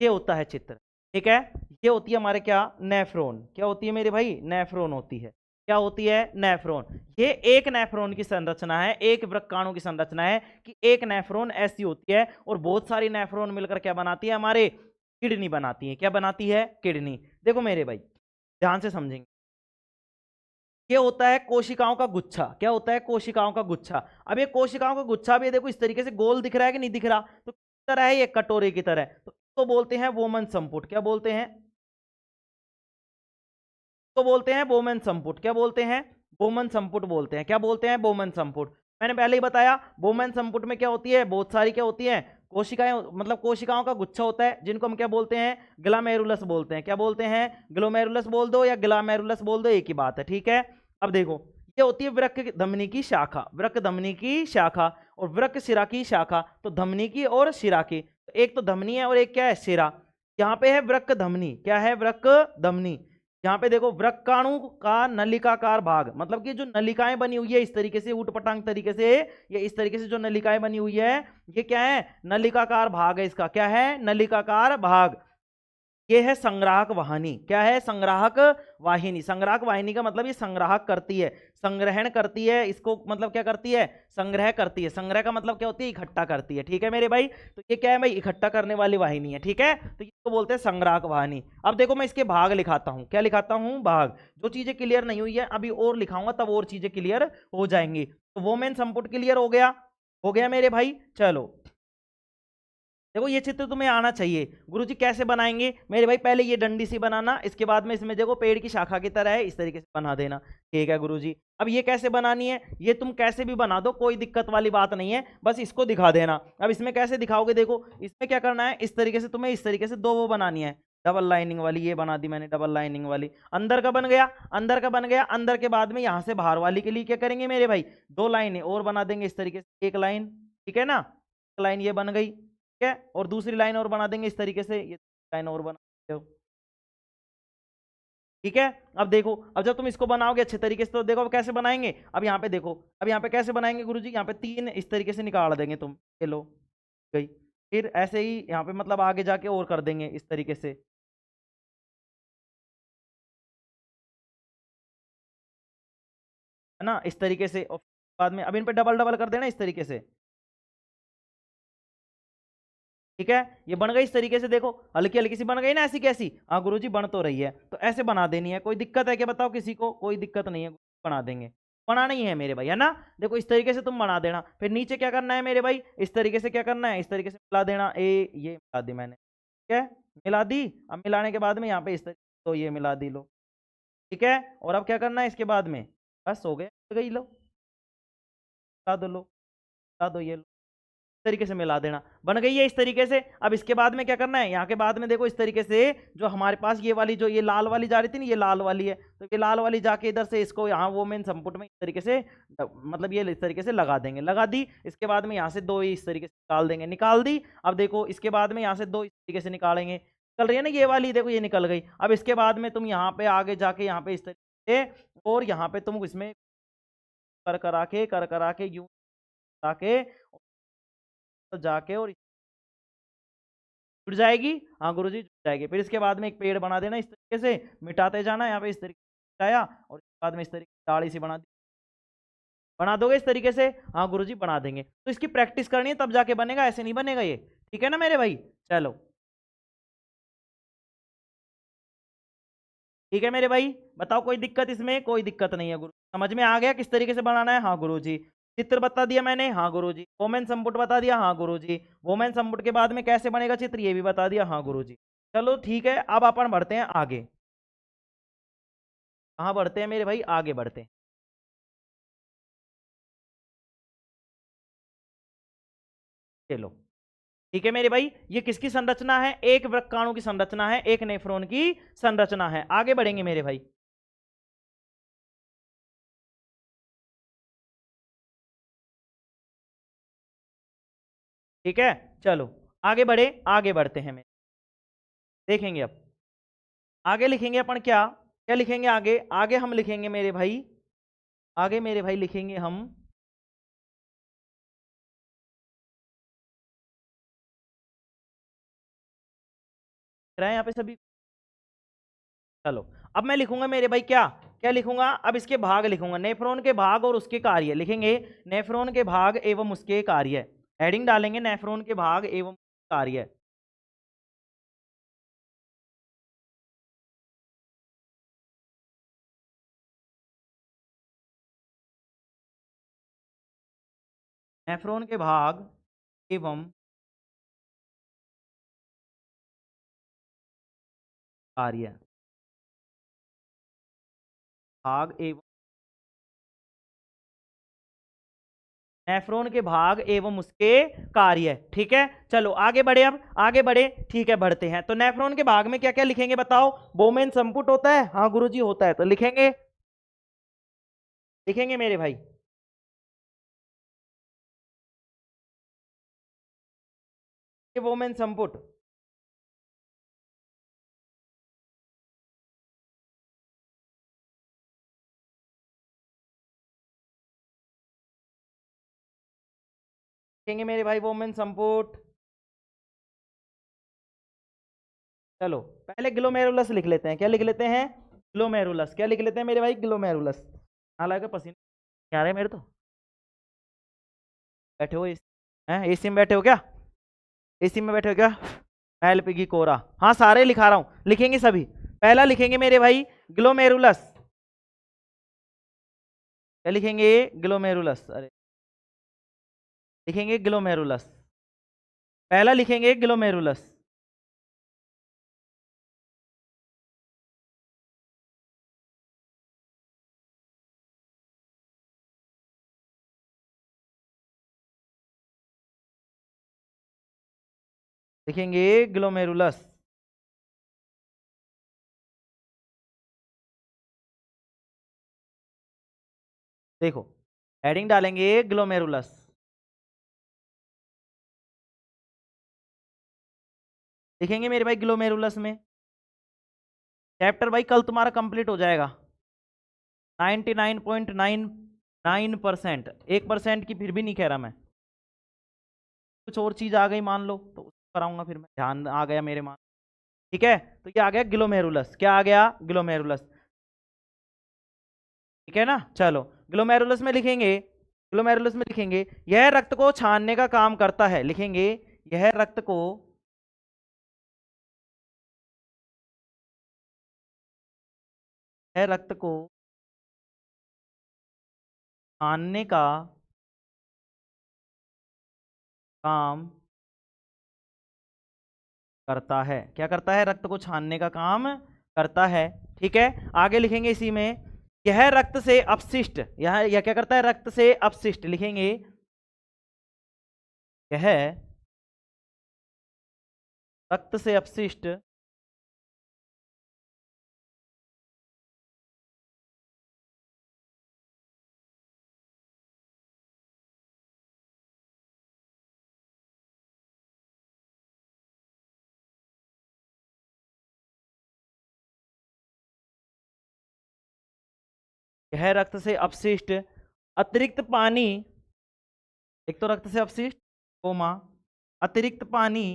ये होता है चित्र, ठीक है, ये होती है हमारे क्या, नेफ्रॉन। क्या होती है मेरे भाई, नेफ्रॉन होती है। क्या होती है, नेफ्रॉन। ये एक नेफ्रॉन की संरचना है, एक वृक्काणु की संरचना है कि एक नेफ्रॉन ऐसी होती है और बहुत सारी नेफ्रॉन मिलकर क्या बनाती है, हमारे किडनी बनाती है। क्या बनाती है, किडनी। देखो मेरे भाई ध्यान से समझेंगे, ये होता है कोशिकाओं का गुच्छा। क्या होता है, कोशिकाओं का गुच्छा। अब ये कोशिकाओं का गुच्छा भी देखो इस तरीके से गोल दिख रहा है कि नहीं दिख रहा, तो तरह है, ये कटोरे की तरह, तो इसको बोलते हैं वोमन संपुट। क्या बोलते हैं? तो बोलते हैं बोमन संपुट। क्या बोलते हैं? बोमन संपुट बोलते हैं। क्या बोलते हैं? बोमन संपुट। मैंने पहले ही बताया बोमन संपुट में क्या होती है, बहुत सारी क्या होती है, कोशिकाएं, मतलब कोशिकाओं का गुच्छा होता है, जिनको हम क्या बोलते हैं, ग्लामेरुलस बोलते हैं। क्या बोलते हैं? ग्लोमेरुलस बोल दो या ग्लामेरुलस बोल दो, एक ही बात है, ठीक है। अब देखो, ये होती है वृक्क धमनी की शाखा, वृक्क धमनी की शाखा, और वृक्क शिरा की शाखा। तो धमनी की और शिरा की, एक तो धमनी है और एक क्या है, शिरा। यहाँ पे है वृक्क धमनी। क्या है? वृक्क धमनी। यहाँ पे देखो, वृक्काणु का नलिकाकार भाग, मतलब कि जो नलिकाएं बनी हुई है इस तरीके से ऊटपटांग तरीके से, ये इस तरीके से जो नलिकाएं बनी हुई है, ये क्या है, नलिकाकार भाग है इसका। क्या है? नलिकाकार भाग। ये है संग्राहक वाहिनी। क्या है? संग्राहक वाहिनी। संग्राहक वाहिनी का मतलब ये संग्राहक करती है, संग्रहण करती है इसको, मतलब क्या करती है, संग्रह करती है। संग्रह का मतलब क्या होती है, इकट्ठा करती है, ठीक है मेरे भाई। तो ये क्या है भाई, इकट्ठा करने वाली वाहिनी है, ठीक है। तो इसको बोलते हैं संग्राहक वाहिनी। अब देखो, मैं इसके भाग लिखाता हूं। क्या लिखाता हूं? भाग। जो चीजें क्लियर नहीं हुई है अभी और लिखाऊंगा, तब और चीजें क्लियर हो जाएंगी। तो वोमेन संपुट क्लियर हो गया, हो गया मेरे भाई। चलो देखो, ये चित्र तुम्हें आना चाहिए। गुरुजी कैसे बनाएंगे मेरे भाई? पहले ये डंडी सी बनाना, इसके बाद में इसमें देखो पेड़ की शाखा की तरह है, इस तरीके से बना देना, ठीक है गुरुजी। अब ये कैसे बनानी है, ये तुम कैसे भी बना दो, कोई दिक्कत वाली बात नहीं है, बस इसको दिखा देना। अब इसमें कैसे दिखाओगे, देखो इसमें क्या करना है, इस तरीके से तुम्हें, इस तरीके से दो वो बनानी है, डबल लाइनिंग वाली, ये बना दी मैंने डबल लाइनिंग वाली। अंदर का बन गया, अंदर का बन गया। अंदर के बाद में यहां से बाहर वाली के लिए क्या करेंगे मेरे भाई, दो लाइनें और बना देंगे इस तरीके से, एक लाइन, ठीक है ना, एक लाइन ये बन गई, ठीक है। और दूसरी लाइन और बना देंगे इस तरीके से, ये लाइन और बना दो, ठीक है। अब देखो, अब जब तुम इसको बनाओगे अच्छे तरीके से, तो देखो अब कैसे बनाएंगे। अब यहाँ पे देखो, अब यहाँ पे कैसे बनाएंगे गुरुजी, यहाँ पे तीन इस तरीके से निकाल देंगे तुम, ये लो गई। फिर ऐसे ही यहाँ पे मतलब आगे जाके और कर देंगे इस तरीके से, है ना, इस तरीके से। और बाद में अब इन पे डबल डबल कर देना इस तरीके से, ठीक है। ये बन गई इस तरीके से, देखो हल्की हल्की सी बन गई ना, ऐसी कैसी, हाँ गुरुजी बन तो रही है। तो ऐसे बना देनी है, कोई दिक्कत है क्या बताओ किसी को? कोई दिक्कत नहीं है, बना देंगे। बनाना ही है मेरे भाई, है ना। देखो इस तरीके से तुम बना देना। फिर नीचे क्या करना है मेरे भाई, इस तरीके से क्या करना है, इस तरीके से मिला देना, ये मिला दी मैंने, ठीक है, मिला दी। अब मिलाने के बाद में यहाँ पे इस तरीके, तो ये मिला दी लो, ठीक है। और अब क्या करना है इसके बाद में, बस हो गया, हो गई, लो मिला दो, लो मिला दो, ये लो, तरीके से मिला देना, बन गई है इस तरीके से। अब इसके बाद में क्या करना है, यहाँ के बाद में देखो इस तरीके से, जो हमारे पास ये वाली, जो ये लाल वाली जा रही थी ना, ये लाल वाली है, तो ये लाल वाली जाके इधर से इसको यहाँ वो मेन संपुट में इस तरीके से, मतलब ये इस तरीके से लगा देंगे, लगा दी। इसके बाद में यहाँ से दो इस तरीके से निकाल देंगे, निकाल दी। अब देखो इसके बाद में यहाँ से दो इस तरीके से निकालेंगे, निकल रही है ना ये वाली, देखो ये निकल गई। अब इसके बाद में तुम यहाँ पे आगे जाके यहाँ पे इस तरीके से, और यहाँ पे तुम इसमें कर करा के यूं जाके, तो जाके और जुड़ जाएगी। हाँ गुरुजी जुड़ जाएगी। फिर इसके बाद में एक पेड़ बना देना इस तरीके से, मिटाते जाना, यहाँ पे इस तरीके से मिटाया, और इसके बाद में इस तरीके से डाली सी बना दी, बना दोगे इस तरीके से, हाँ गुरुजी बना देंगे। तो इसकी प्रैक्टिस करनी है, तब जाके बनेगा, ऐसे नहीं बनेगा ये, ठीक है ना मेरे भाई। चलो ठीक है मेरे भाई, बताओ कोई दिक्कत इसमें? कोई दिक्कत नहीं है गुरु, समझ में आ गया किस तरीके से बनाना है? हाँ गुरु जी। चित्र बता दिया मैंने, हाँ गुरु जी। वोमेन संपुट बता दिया, हाँ गुरु जी। वोमेन संपुट के बाद में कैसे बनेगा चित्र, ये भी बता दिया, हाँ गुरु जी। चलो ठीक है, अब अपन बढ़ते हैं आगे। कहाँ बढ़ते हैं मेरे भाई? आगे बढ़ते हैं, चलो ठीक है मेरे भाई। ये किसकी संरचना है? एक वृक्काणु की संरचना है, एक नेफ्रॉन की संरचना है। आगे बढ़ेंगे मेरे भाई, ठीक है। चलो आगे बढ़े, आगे बढ़ते हैं, मेरे देखेंगे अब आगे लिखेंगे अपन क्या, क्या लिखेंगे आगे, आगे हम लिखेंगे मेरे भाई, आगे मेरे भाई लिखेंगे हम, रहे हैं यहाँ पे सभी। चलो अब मैं लिखूंगा मेरे भाई क्या, क्या लिखूंगा, अब इसके भाग लिखूंगा, नेफ्रॉन के भाग और उसके कार्य लिखेंगे। नेफ्रॉन के भाग एवं उसके कार्य, हेडिंग डालेंगे नेफ्रॉन के भाग एवं कार्य। नेफ्रॉन के भाग एवं कार्य, भाग एवं नेफ्रॉन के भाग एवं उसके कार्य। ठीक है, चलो आगे बढ़े, अब आगे बढ़े। ठीक है, बढ़ते हैं। तो नेफ्रॉन के भाग में क्या क्या लिखेंगे बताओ? बोमेन संपुट होता है, हाँ गुरुजी होता है, तो लिखेंगे, लिखेंगे मेरे भाई। ये बोमेन संपुट, लिखेंगे मेरे भाई बोमेन संपुट। चलो पहले ग्लोमेरुलस लिख लेते हैं। क्या लिख लेते हैं? ग्लोमेरुलस। क्या लिख लेते हैं मेरे भाई? ग्लोमेरुलस। हालांकि पसीने नहीं आ रहे मेरे तो। बैठे हो एसी हैं? एसी में बैठे हो क्या? एसी में बैठे हो क्या? एलपीगी कोरा, हाँ सारे लिखा रहा हूं, लिखेंगे सभी। पहला लिखेंगे मेरे भाई ग्लोमेरुलस। क्या लिखेंगे? ग्लोमेरुलस। अरे लिखेंगे ग्लोमेरुलस, पहला लिखेंगे ग्लोमेरुलस। लिखेंगे ग्लोमेरुलस। देखो हेडिंग डालेंगे ग्लोमेरुलस। लिखेंगे मेरे भाई ग्लोमेरुलस में। चैप्टर भाई कल तुम्हारा कंप्लीट हो जाएगा 99.99%। 1% की फिर भी नहीं कह रहा मैं, कुछ और चीज आ गई मान लो तो उसको कराऊंगा फिर मैं, ध्यान आ गया मेरे मान। ठीक है, तो ये आ गया ग्लोमेरुलस। क्या आ गया? ग्लोमेरुलस। ठीक है ना? चलो ग्लोमेरुलस में लिखेंगे, ग्लोमेरुलस में लिखेंगे यह रक्त को छानने का काम करता है। लिखेंगे यह रक्त को, यह रक्त को छानने का काम करता है। क्या करता है? रक्त को छानने का काम करता है। ठीक है, आगे लिखेंगे इसी में यह रक्त से अपशिष्ट, यह क्या करता है? रक्त से अपशिष्ट। लिखेंगे यह रक्त से अपशिष्ट यह रक्त से अपशिष्ट अतिरिक्त पानी, एक तो रक्त से अपशिष्ट कोमा अतिरिक्त पानी,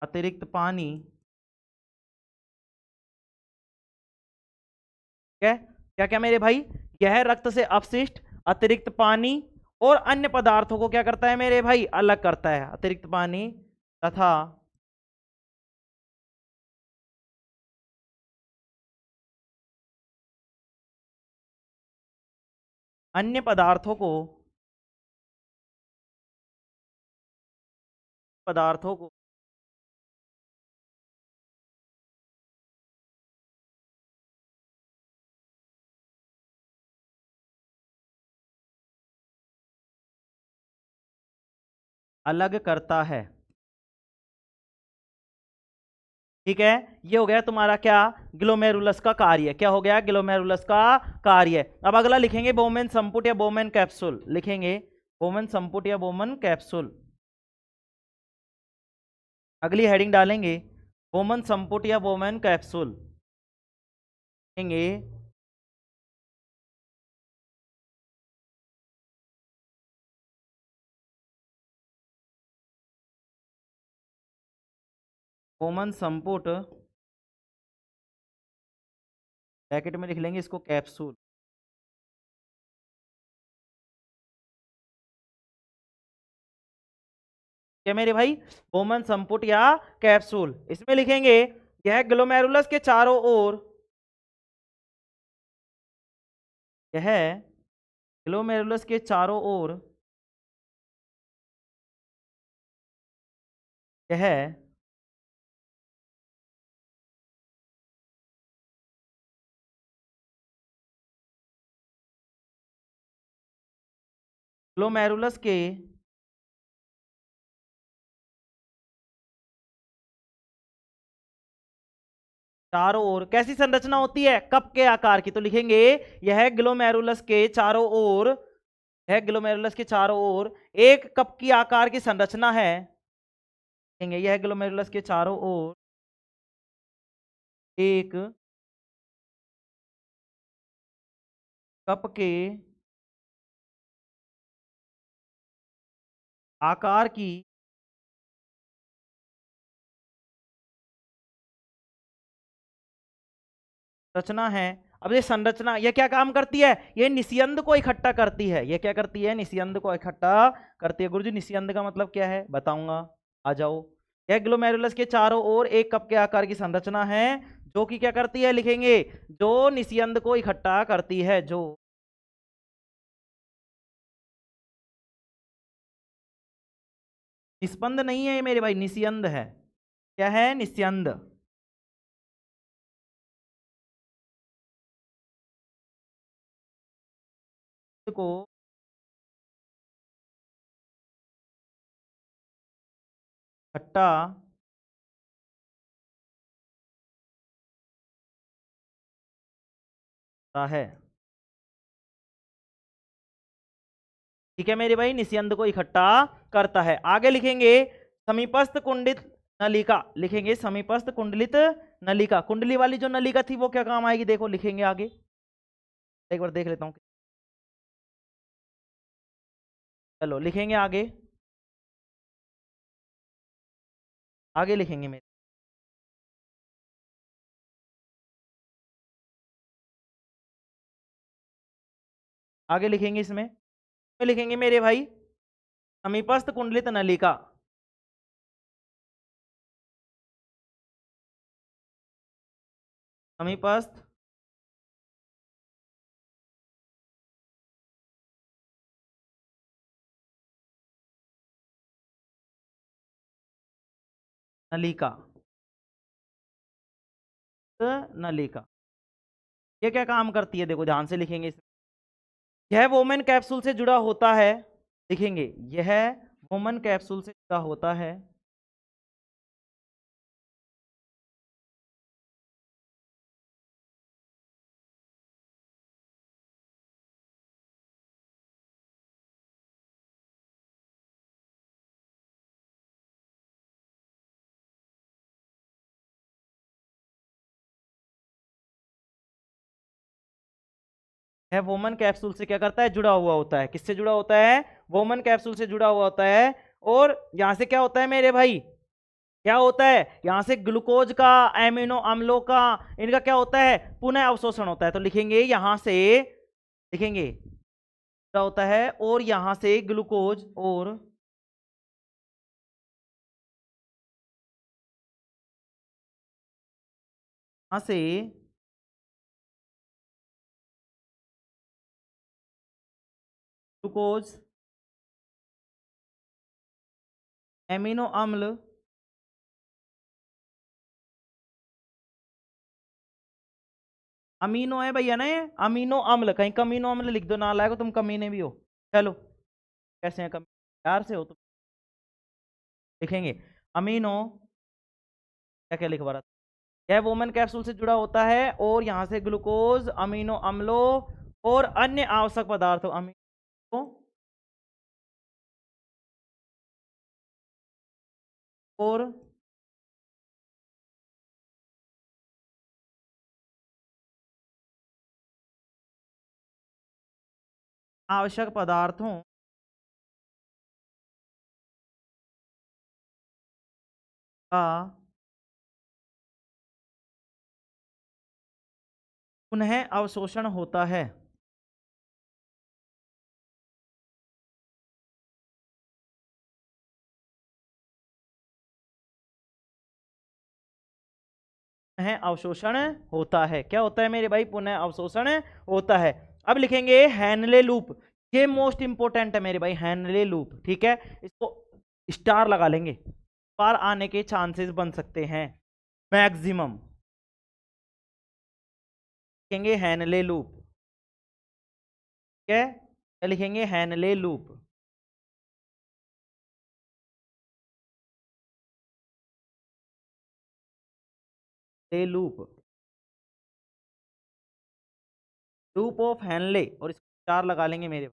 अतिरिक्त पानी। क्या क्या क्या मेरे भाई? यह रक्त से अपशिष्ट अतिरिक्त पानी और अन्य पदार्थों को क्या करता है मेरे भाई? अलग करता है। अतिरिक्त पानी तथा अन्य पदार्थों को अलग करता है। ठीक है, ये हो गया तुम्हारा क्या? ग्लोमेरुलस का कार्य। क्या हो गया? ग्लोमेरुलस का कार्य। अब अगला लिखेंगे बोमेन संपुट या बोमेन कैप्सूल। लिखेंगे बोमेन संपुट या बोमेन कैप्सूल। अगली हेडिंग डालेंगे बोमन संपुट या बोमन कैप्सूल। लिखेंगे बोमन संपुट, ब्रैकेट में लिख लेंगे इसको कैप्सूल। क्या मेरे भाई? बोमन संपुट या कैप्सूल। इसमें लिखेंगे यह ग्लोमेरुलस के चारों ओर, यह ग्लोमेरुलस के चारों ओर, यह ग्लोमेरुलस के चारों ओर कैसी संरचना होती है? कप के आकार की। तो लिखेंगे यह ग्लोमेरुलस के चारों ओर, यह ग्लोमेरुलस के चारों ओर एक कप की आकार की संरचना है। लिखेंगे यह ग्लोमेरुलस के चारों ओर एक कप के आकार की रचना है। अब ये संरचना, ये क्या काम करती है? ये निस्यंद को इकट्ठा करती है। ये क्या करती है? निस्यंद को इकट्ठा करती है। गुरुजी निस्यंद का मतलब क्या है बताऊंगा, आ जाओ। यह ग्लोमेरुलस के चारों ओर एक कप के आकार की संरचना है जो कि क्या करती है? लिखेंगे जो निस्यंद को इकट्ठा करती है। जो निस्पंद नहीं है ये मेरे भाई, निस्यंद है। क्या है? निस्यंद को इकट्ठा करता है। ठीक है मेरे भाई, निस्यंद को इकट्ठा करता है। आगे लिखेंगे समीपस्थ कुंडित नलिका। लिखेंगे समीपस्थ कुंडलित नलिका। कुंडली वाली जो नलिका थी वो क्या काम आएगी? देखो लिखेंगे आगे, एक बार देख लेता हूँ। चलो लिखेंगे आगे, आगे लिखेंगे मेरे, आगे लिखेंगे इसमें लिखेंगे मेरे भाई समीपस्थ कुंडलित नलिका। समीपस्थ नलिका, नलिका ये क्या काम करती है? देखो ध्यान से लिखेंगे इसमें। यह वोमेन कैप्सूल से जुड़ा होता है। लिखेंगे यह वोमन कैप्सूल से जुड़ा होता है। है वोमन कैप्सूल से क्या करता है? जुड़ा हुआ होता है। किससे जुड़ा होता है? वोमन कैप्सूल से जुड़ा हुआ होता है। और यहां से क्या होता है मेरे भाई? क्या होता है? यहां से ग्लूकोज का, एमिनो अम्लों का, इनका क्या होता है? पुनः अवशोषण होता है। तो लिखेंगे यहां से, लिखेंगे क्या होता है? और यहां से ग्लूकोज, और यहां से ग्लूकोज, एमिनो अम्ल, अमीनो है भैया ना ये, अमीनो अम्ल। कहीं कमीनो अम्ल लिख दो, ना लाएगा तुम कमीने भी हो। चलो कैसे हैं? कमी प्यार से हो तुम। लिखेंगे अमीनो, क्या क्या लिखवा रहा था? यह वोमन कैप्सूल से जुड़ा होता है और यहां से ग्लूकोज, अमीनो अम्लों और अन्य आवश्यक पदार्थों, अमीनो और आवश्यक पदार्थों का पुनः अवशोषण होता है। पुनः अवशोषण होता है। क्या होता है मेरे भाई? पुनः अवशोषण होता है। अब लिखेंगे हेनले लूप। ये मोस्ट इंपोर्टेंट है मेरे भाई, हेनले लूप। ठीक है, इसको स्टार लगा लेंगे, पार आने के चांसेस बन सकते हैं मैक्सिमम। लिखेंगे हेनले लूप। ठीक है, क्या लिखेंगे? Henle loop. ले लूप, लूप ऑफ हेनले, और इसको स्टार लगा लेंगे मेरे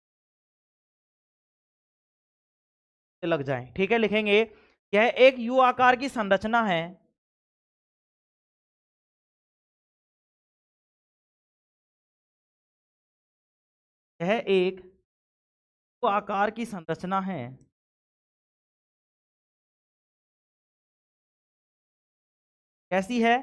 लग जाए। ठीक है, लिखेंगे यह एक यू आकार की संरचना है। यह एक यू आकार की संरचना है। कैसी है?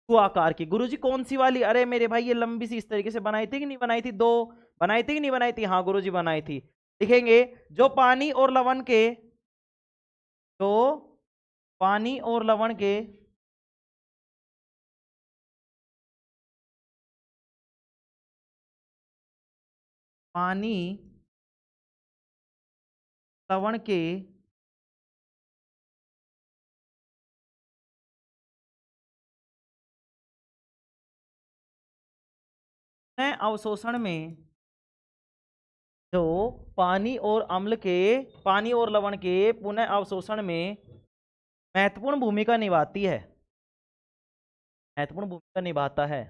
यू आकार की। गुरुजी कौन सी वाली? अरे मेरे भाई ये लंबी सी इस तरीके से बनाई थी कि नहीं बनाई थी? दो बनाई थी कि नहीं बनाई थी? हाँ गुरुजी बनाई थी। लिखेंगे जो पानी और लवण के, जो पानी और लवण के पानी लवण के अवशोषण में, जो पानी और लवण के पुनः अवशोषण में महत्वपूर्ण भूमिका निभाती है, महत्वपूर्ण भूमिका निभाता है।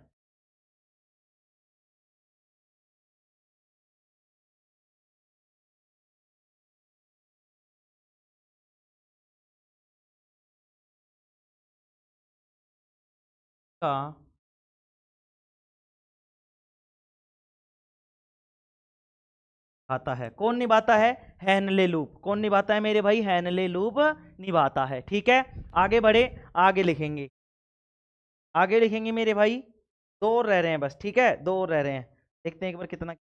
का निभाता है। कौन निभाता है? Henle loop. कौन निभाता है मेरे भाई? हेनले लूप निभाता है। ठीक है, आगे बढ़े, आगे लिखेंगे, आगे लिखेंगे मेरे भाई। दो और रह रहे हैं बस। ठीक है, दो और रह रहे हैं, देखते हैं एक बार कितना।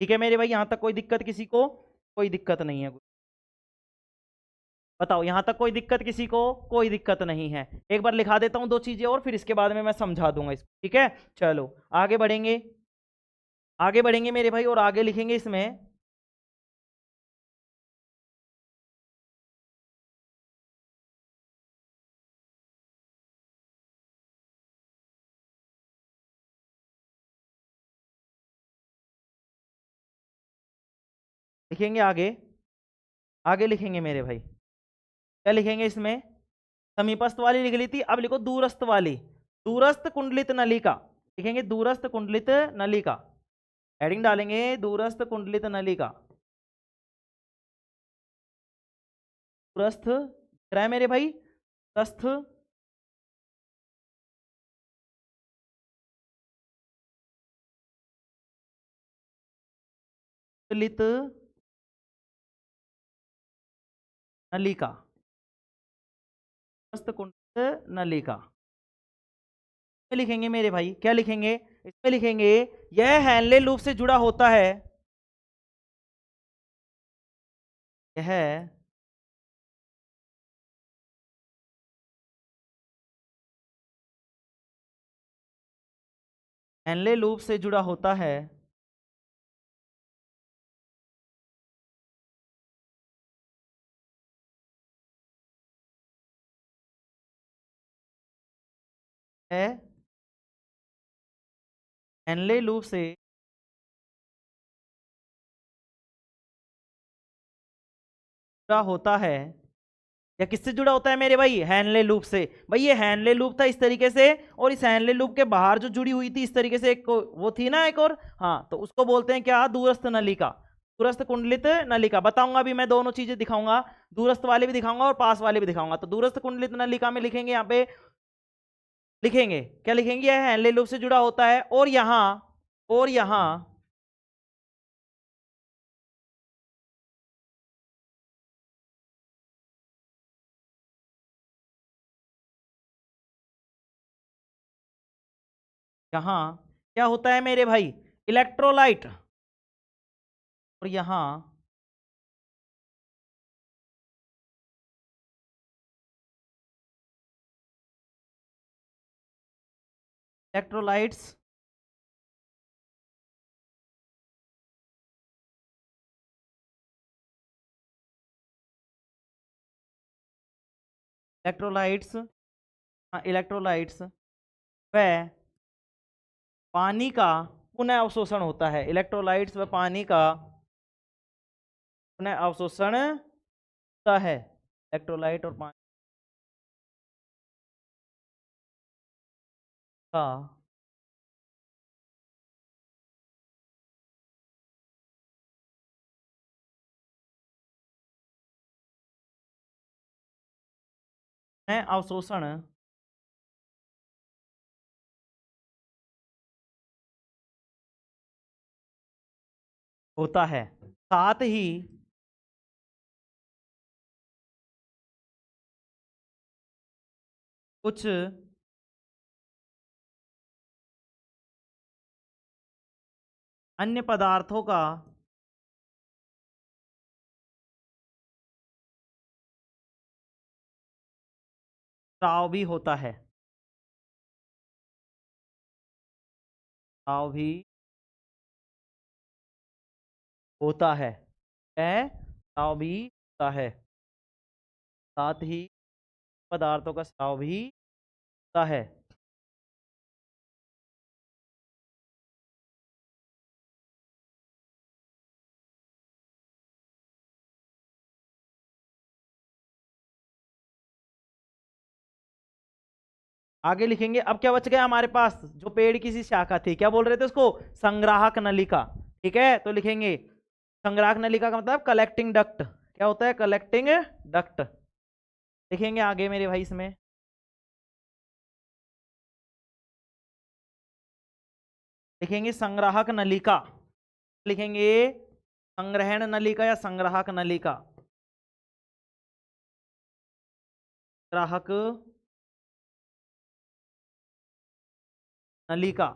ठीक है मेरे भाई, यहां तक कोई दिक्कत किसी को? कोई दिक्कत नहीं है? बताओ, यहां तक कोई दिक्कत किसी को? कोई दिक्कत नहीं है? एक बार लिखा देता हूं दो चीजें और, फिर इसके बाद में मैं समझा दूंगा इसको। ठीक है, चलो आगे बढ़ेंगे, आगे बढ़ेंगे मेरे भाई, और आगे लिखेंगे इसमें। लिखेंगे आगे, आगे लिखेंगे मेरे भाई। क्या लिखेंगे इसमें? समीपस्थ वाली लिख ली थी, अब लिखो दूरस्थ वाली। दूरस्थ कुंडलित नलिका। लिखेंगे दूरस्थ कुंडलित नलिका, हेडिंग डालेंगे दूरस्थ कुंडलित नलिका। दूरस्थ दिख रहा है मेरे भाई? दूरस्थ कुंडलित नलिका, दूरस्थ कुंडलित नलिका में लिखेंगे मेरे भाई। क्या लिखेंगे इसमें? लिखेंगे यह हेनले लूप से जुड़ा होता है, यह हेनले लूप से जुड़ा होता है हेनले लूप से जुड़ा होता है, या किससे जुड़ा होता है मेरे भाई? हैनले लूप से। भाई ये हैनले लूप था इस तरीके से, और इस हैनले लूप के बाहर जो जुड़ी हुई थी इस तरीके से, एक वो थी ना एक और, हाँ, तो उसको बोलते हैं क्या? दूरस्थ नलिका, दूरस्थ कुंडलित नलिका। बताऊंगा अभी मैं, दोनों चीजें दिखाऊंगा, दूरस्थ वाले भी दिखाऊंगा और पास वाले भी दिखाऊंगा। तो दूरस्थ कुंडलित नलिका में लिखेंगे यहाँ पे, लिखेंगे क्या? लिखेंगे यह हैनले लूप से जुड़ा होता है, और यहाँ, और यहाँ, यहाँ क्या होता है मेरे भाई? इलेक्ट्रोलाइट, और यहाँ इलेक्ट्रोलाइट्स इलेक्ट्रोलाइट्स हाँ इलेक्ट्रोलाइट्स व पानी का पुनः अवशोषण होता है। इलेक्ट्रोलाइट्स व पानी का पुनः अवशोषण होता है। इलेक्ट्रोलाइट और पानी का पुनः अवशोषण होता है। साथ ही कुछ अन्य पदार्थों का स्राव भी होता है। स्राव भी होता है। स्राव भी होता है। साथ ही पदार्थों का स्राव भी होता है। आगे लिखेंगे। अब क्या बच गया हमारे पास, जो पेड़ की सी शाखा थी, क्या बोल रहे थे उसको, संग्राहक नलिका। ठीक है, तो लिखेंगे संग्राहक नलिका का मतलब कलेक्टिंग डक्ट। क्या होता है, कलेक्टिंग डक्ट। लिखेंगे आगे मेरे भाई इसमें, लिखेंगे संग्राहक नलिका। लिखेंगे संग्रहण नलिका या संग्राहक नलिका। ग्राहक नलिका।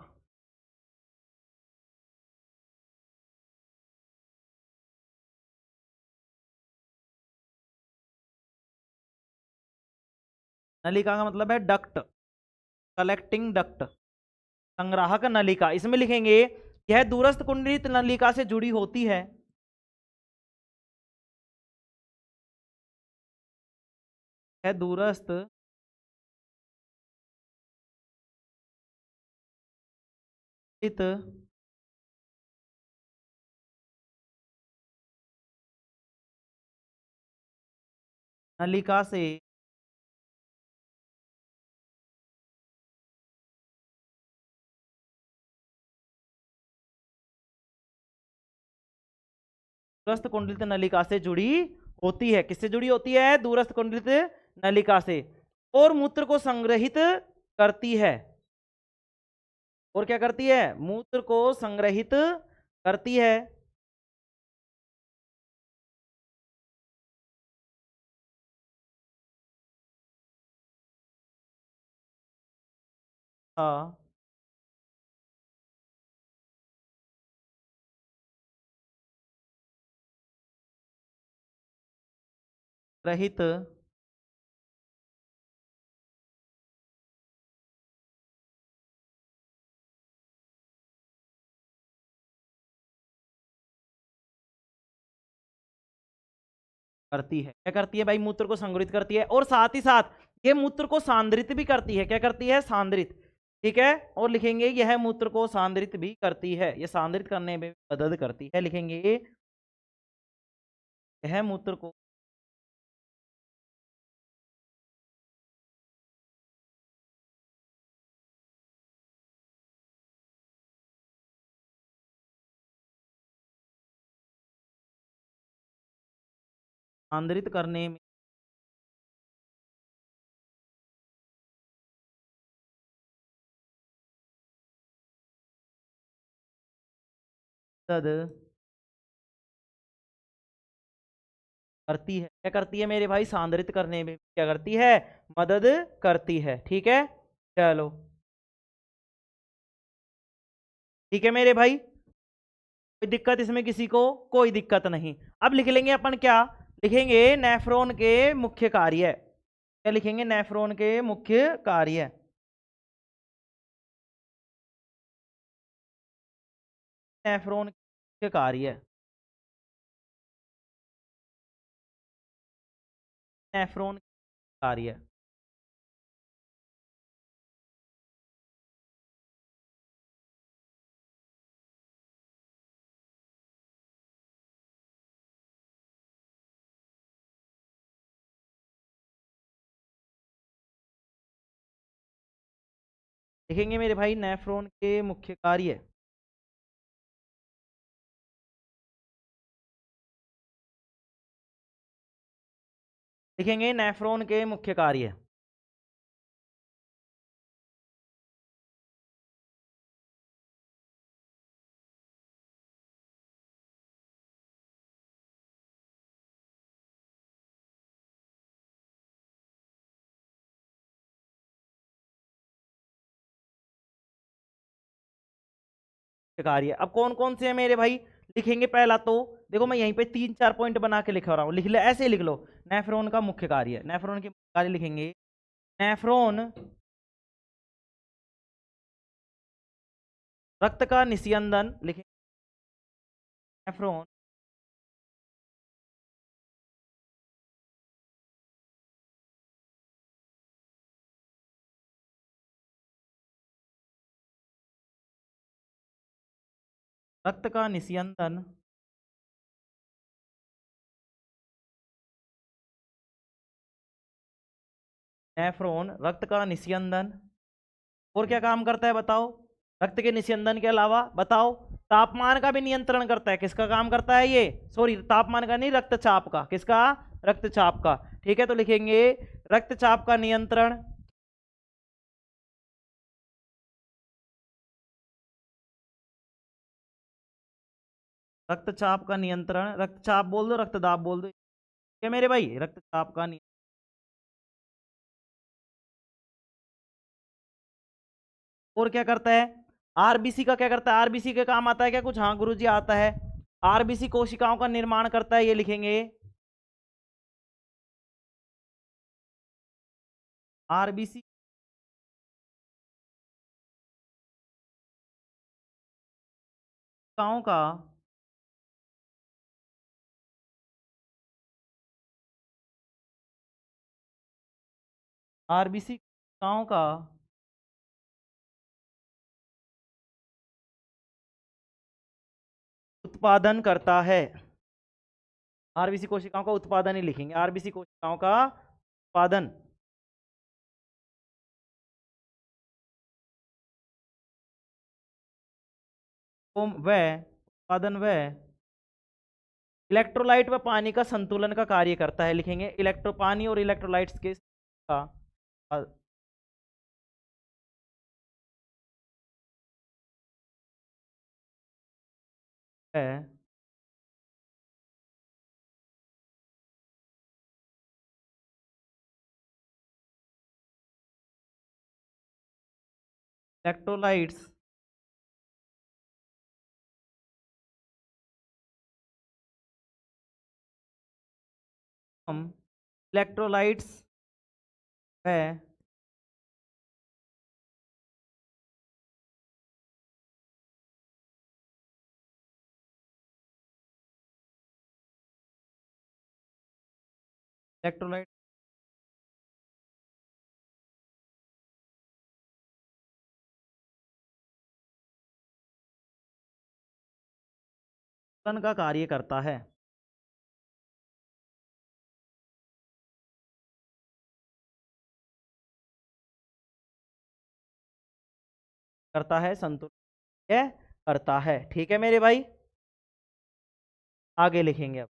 नलिका का मतलब है डक्ट, कलेक्टिंग डक्ट। संग्राहक नलिका, इसमें लिखेंगे यह दूरस्थ कुंडलित नलिका से जुड़ी होती है। यह दूरस्थ इत नलिका से दूरस्थ कुंडलित नलिका से जुड़ी होती है। किससे जुड़ी होती है, दूरस्थ कुंडलित नलिका से। और मूत्र को संग्रहित करती है। और क्या करती है, मूत्र को संग्रहित करती है। हाँ, रहित करती है। क्या करती है भाई, मूत्र को संग्रहित करती है, और साथ ही साथ ये मूत्र को सांद्रित भी करती है। क्या करती है, सांद्रित। ठीक है, और लिखेंगे यह मूत्र को सांद्रित भी करती है, यह सांद्रित करने में मदद करती है। लिखेंगे यह मूत्र को सांद्रित करने में मदद करती है। क्या करती है मेरे भाई, सांद्रित करने में क्या करती है, मदद करती है। ठीक है, चलो ठीक है मेरे भाई। कोई दिक्कत इसमें किसी को? कोई दिक्कत नहीं। अब लिख लेंगे अपन क्या? लिखेंगे नेफ्रॉन के मुख्य कार्य। क्या लिखेंगे? नेफ्रॉन के मुख्य कार्य। नेफ्रॉन के मुख्य कार्य। नेफ्रॉन के कार्य। लिखेंगे मेरे भाई नेफ्रॉन के मुख्य कार्य। लिखेंगे नेफ्रॉन के मुख्य कार्य। कार्य अब कौन कौन से हैं मेरे भाई? लिखेंगे पहला तो, देखो मैं यहीं पे 3-4 पॉइंट बना के लिख रहा हूँ, लिख ले, ऐसे ही लिख लो। नेफ्रॉन का मुख्य कार्य, नेफ्रॉन के मुख्य कार्य लिखेंगे। नेफ्रॉन रक्त का निस्यंदन, लिखेंगे। नेफ्रॉन रक्त का निस्यंदन। नेफ्रॉन रक्त का निस्यंदन। और क्या काम करता है बताओ? रक्त के निस्यंदन के अलावा बताओ। तापमान का भी नियंत्रण करता है। किसका काम करता है ये? सॉरी, तापमान का नहीं, रक्तचाप का। किसका? रक्तचाप का। ठीक है, तो लिखेंगे रक्तचाप का नियंत्रण। रक्तचाप का नियंत्रण, रक्तचाप बोल दो, रक्तदाब बोल दो। क्या मेरे भाई? रक्तचाप का नियंत्रण। और क्या करता है? आरबीसी का क्या करता है? आरबीसी के काम आता है क्या कुछ? हाँ गुरुजी आता है। आरबीसी कोशिकाओं का निर्माण करता है, ये लिखेंगे। आरबीसी कोशिकाओं का आरबीसी कोशिकाओं का उत्पादन करता है। आरबीसी कोशिकाओं का उत्पादन ही लिखेंगे, आरबीसी कोशिकाओं का उत्पादन। व उत्पादन व इलेक्ट्रोलाइट व पानी का संतुलन का कार्य करता है, लिखेंगे। इलेक्ट्रो पानी और इलेक्ट्रोलाइट्स के का है। इलेक्ट्रोलाइट्स हम इलेक्ट्रोलाइट्स है। इलेक्ट्रोलाइट का कार्य करता है। करता है, संतुलन है, करता है। ठीक है मेरे भाई, आगे लिखेंगे। अब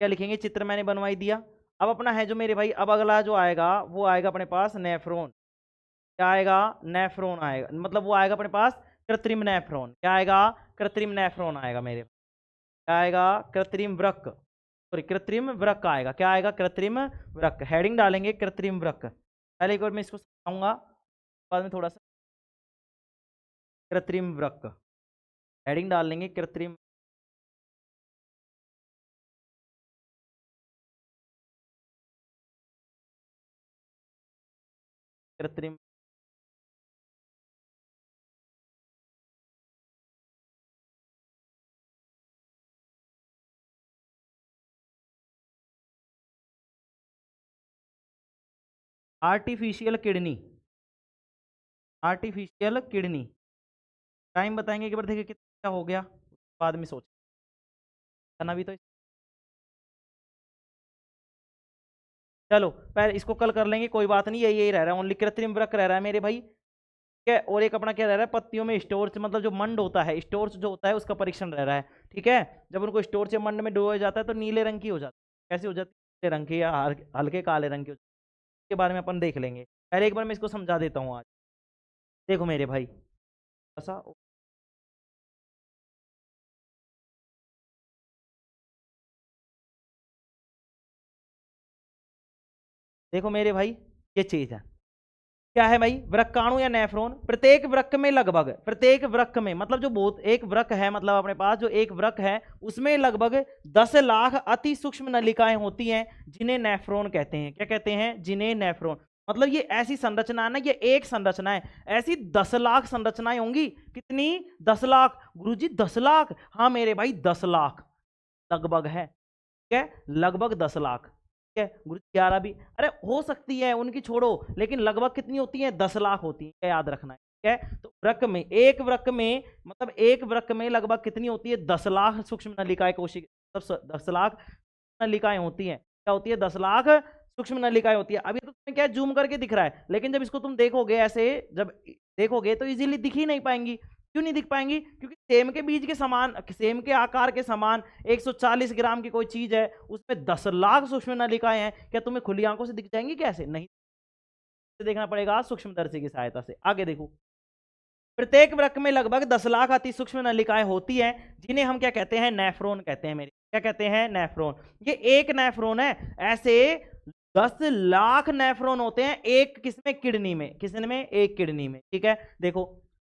क्या लिखेंगे? चित्र मैंने बनवाई दिया। अब अपना है जो मेरे भाई, अब अगला जो आएगा वो आएगा अपने पास नेफ्रॉन। क्या आएगा? नेफ्रॉन आएगा, मतलब वो आएगा अपने पास कृत्रिम नेफ्रॉन। क्या आएगा? कृत्रिम नेफ्रॉन आएगा मेरे। क्या आएगा? कृत्रिम वृक्क, सॉरी कृत्रिम वृक्क आएगा। क्या आएगा? कृत्रिम वृक्क। हेडिंग डालेंगे कृत्रिम वृक्क। पहले एक बार मैं इसको समझाऊंगा, बाद में थोड़ा सा। कृत्रिम वृक्क। हेडिंग डाल लेंगे कृत्रिम कृत्रिम artificial kidney, artificial kidney. Time बताएंगे एक बार, देखिए कितना हो गया, बाद में सोच करना भी तो। चलो पहले इसको कल कर लेंगे, कोई बात नहीं, यही रह रहा है, ओनली कृत्रिम वृक्क रह रहा है मेरे भाई। ठीक है, और एक अपना क्या रह रहा है, पत्तियों में स्टोर्च, मतलब जो मंड होता है, स्टोर्च जो होता है उसका परीक्षण रह रहा है। ठीक है, जब उनको स्टोर्च या मंड में डुबोया जाता है तो नीले रंग की हो जाती है, कैसी हो जाती है, नीले रंग की या हल्के काले रंग की हो जाती है। इसके बारे में अपन देख लेंगे, पहले एक बार मैं इसको समझा देता हूँ आज। देखो मेरे भाई, ऐसा देखो मेरे भाई, ये चीज है, क्या है भाई, वृक्काणु या नेफ्रॉन, प्रत्येक वृक्क में लगभग, प्रत्येक वृक्क में मतलब जो बहुत एक वृक्क है, मतलब अपने पास जो एक वृक्क है उसमें लगभग 10 लाख अति सूक्ष्म नलिकाएं होती हैं, जिन्हें नेफ्रॉन कहते हैं। क्या कहते हैं, जिन्हें नेफ्रॉन, मतलब ये ऐसी संरचना है ना, ये एक संरचना है, ऐसी 10 लाख संरचनाएं होंगी। कितनी, 10 लाख गुरुजी, 10 लाख, हाँ मेरे भाई 10 लाख लगभग है। ठीक है, लगभग 10 लाख। ठीक है गुरु, 11 भी, अरे हो सकती है उनकी छोड़ो, लेकिन लगभग कितनी होती है, 10 लाख होती है, याद रखना है। ठीक है, तो वृक्क में, एक वृक्क में, मतलब एक वृक्क में लगभग कितनी होती है, 10 लाख सूक्ष्म नलिकाएं, कोशिका, 10 लाख नलिकाएं होती हैं। क्या होती है, 10 लाख सूक्ष्म नलिकाएं होती है। अभी तो तुम्हें क्या जूम करके दिख रहा है, लेकिन जब इसको तुम देखोगे ऐसे, जब देखोगे तो इजीली दिख ही नहीं पाएंगी। क्यों नहीं दिख पाएंगी, क्योंकि सेम के बीज के समान, सेम के आकार के समान 140 ग्राम की कोई चीज है, उसमें 10 लाख सूक्ष्म नलिकाएं हैं, क्या तुम्हें खुली आंखों से दिख जाएंगी, कैसे नहीं, देखना पड़ेगा सूक्ष्मदर्शी की सहायता से। आगे देखो, प्रत्येक वृक्क में लगभग 10 लाख अति सूक्ष्म नलिकाएं होती हैं, जिन्हें हम क्या कहते हैं, नेफ्रॉन कहते हैं मेरे, क्या कहते हैं, नेफ्रॉन। ये एक नेफ्रॉन है, ऐसे 10 लाख नेफ्रॉन होते हैं एक किसमें, किडनी में, किसमें, एक किडनी में। ठीक है, देखो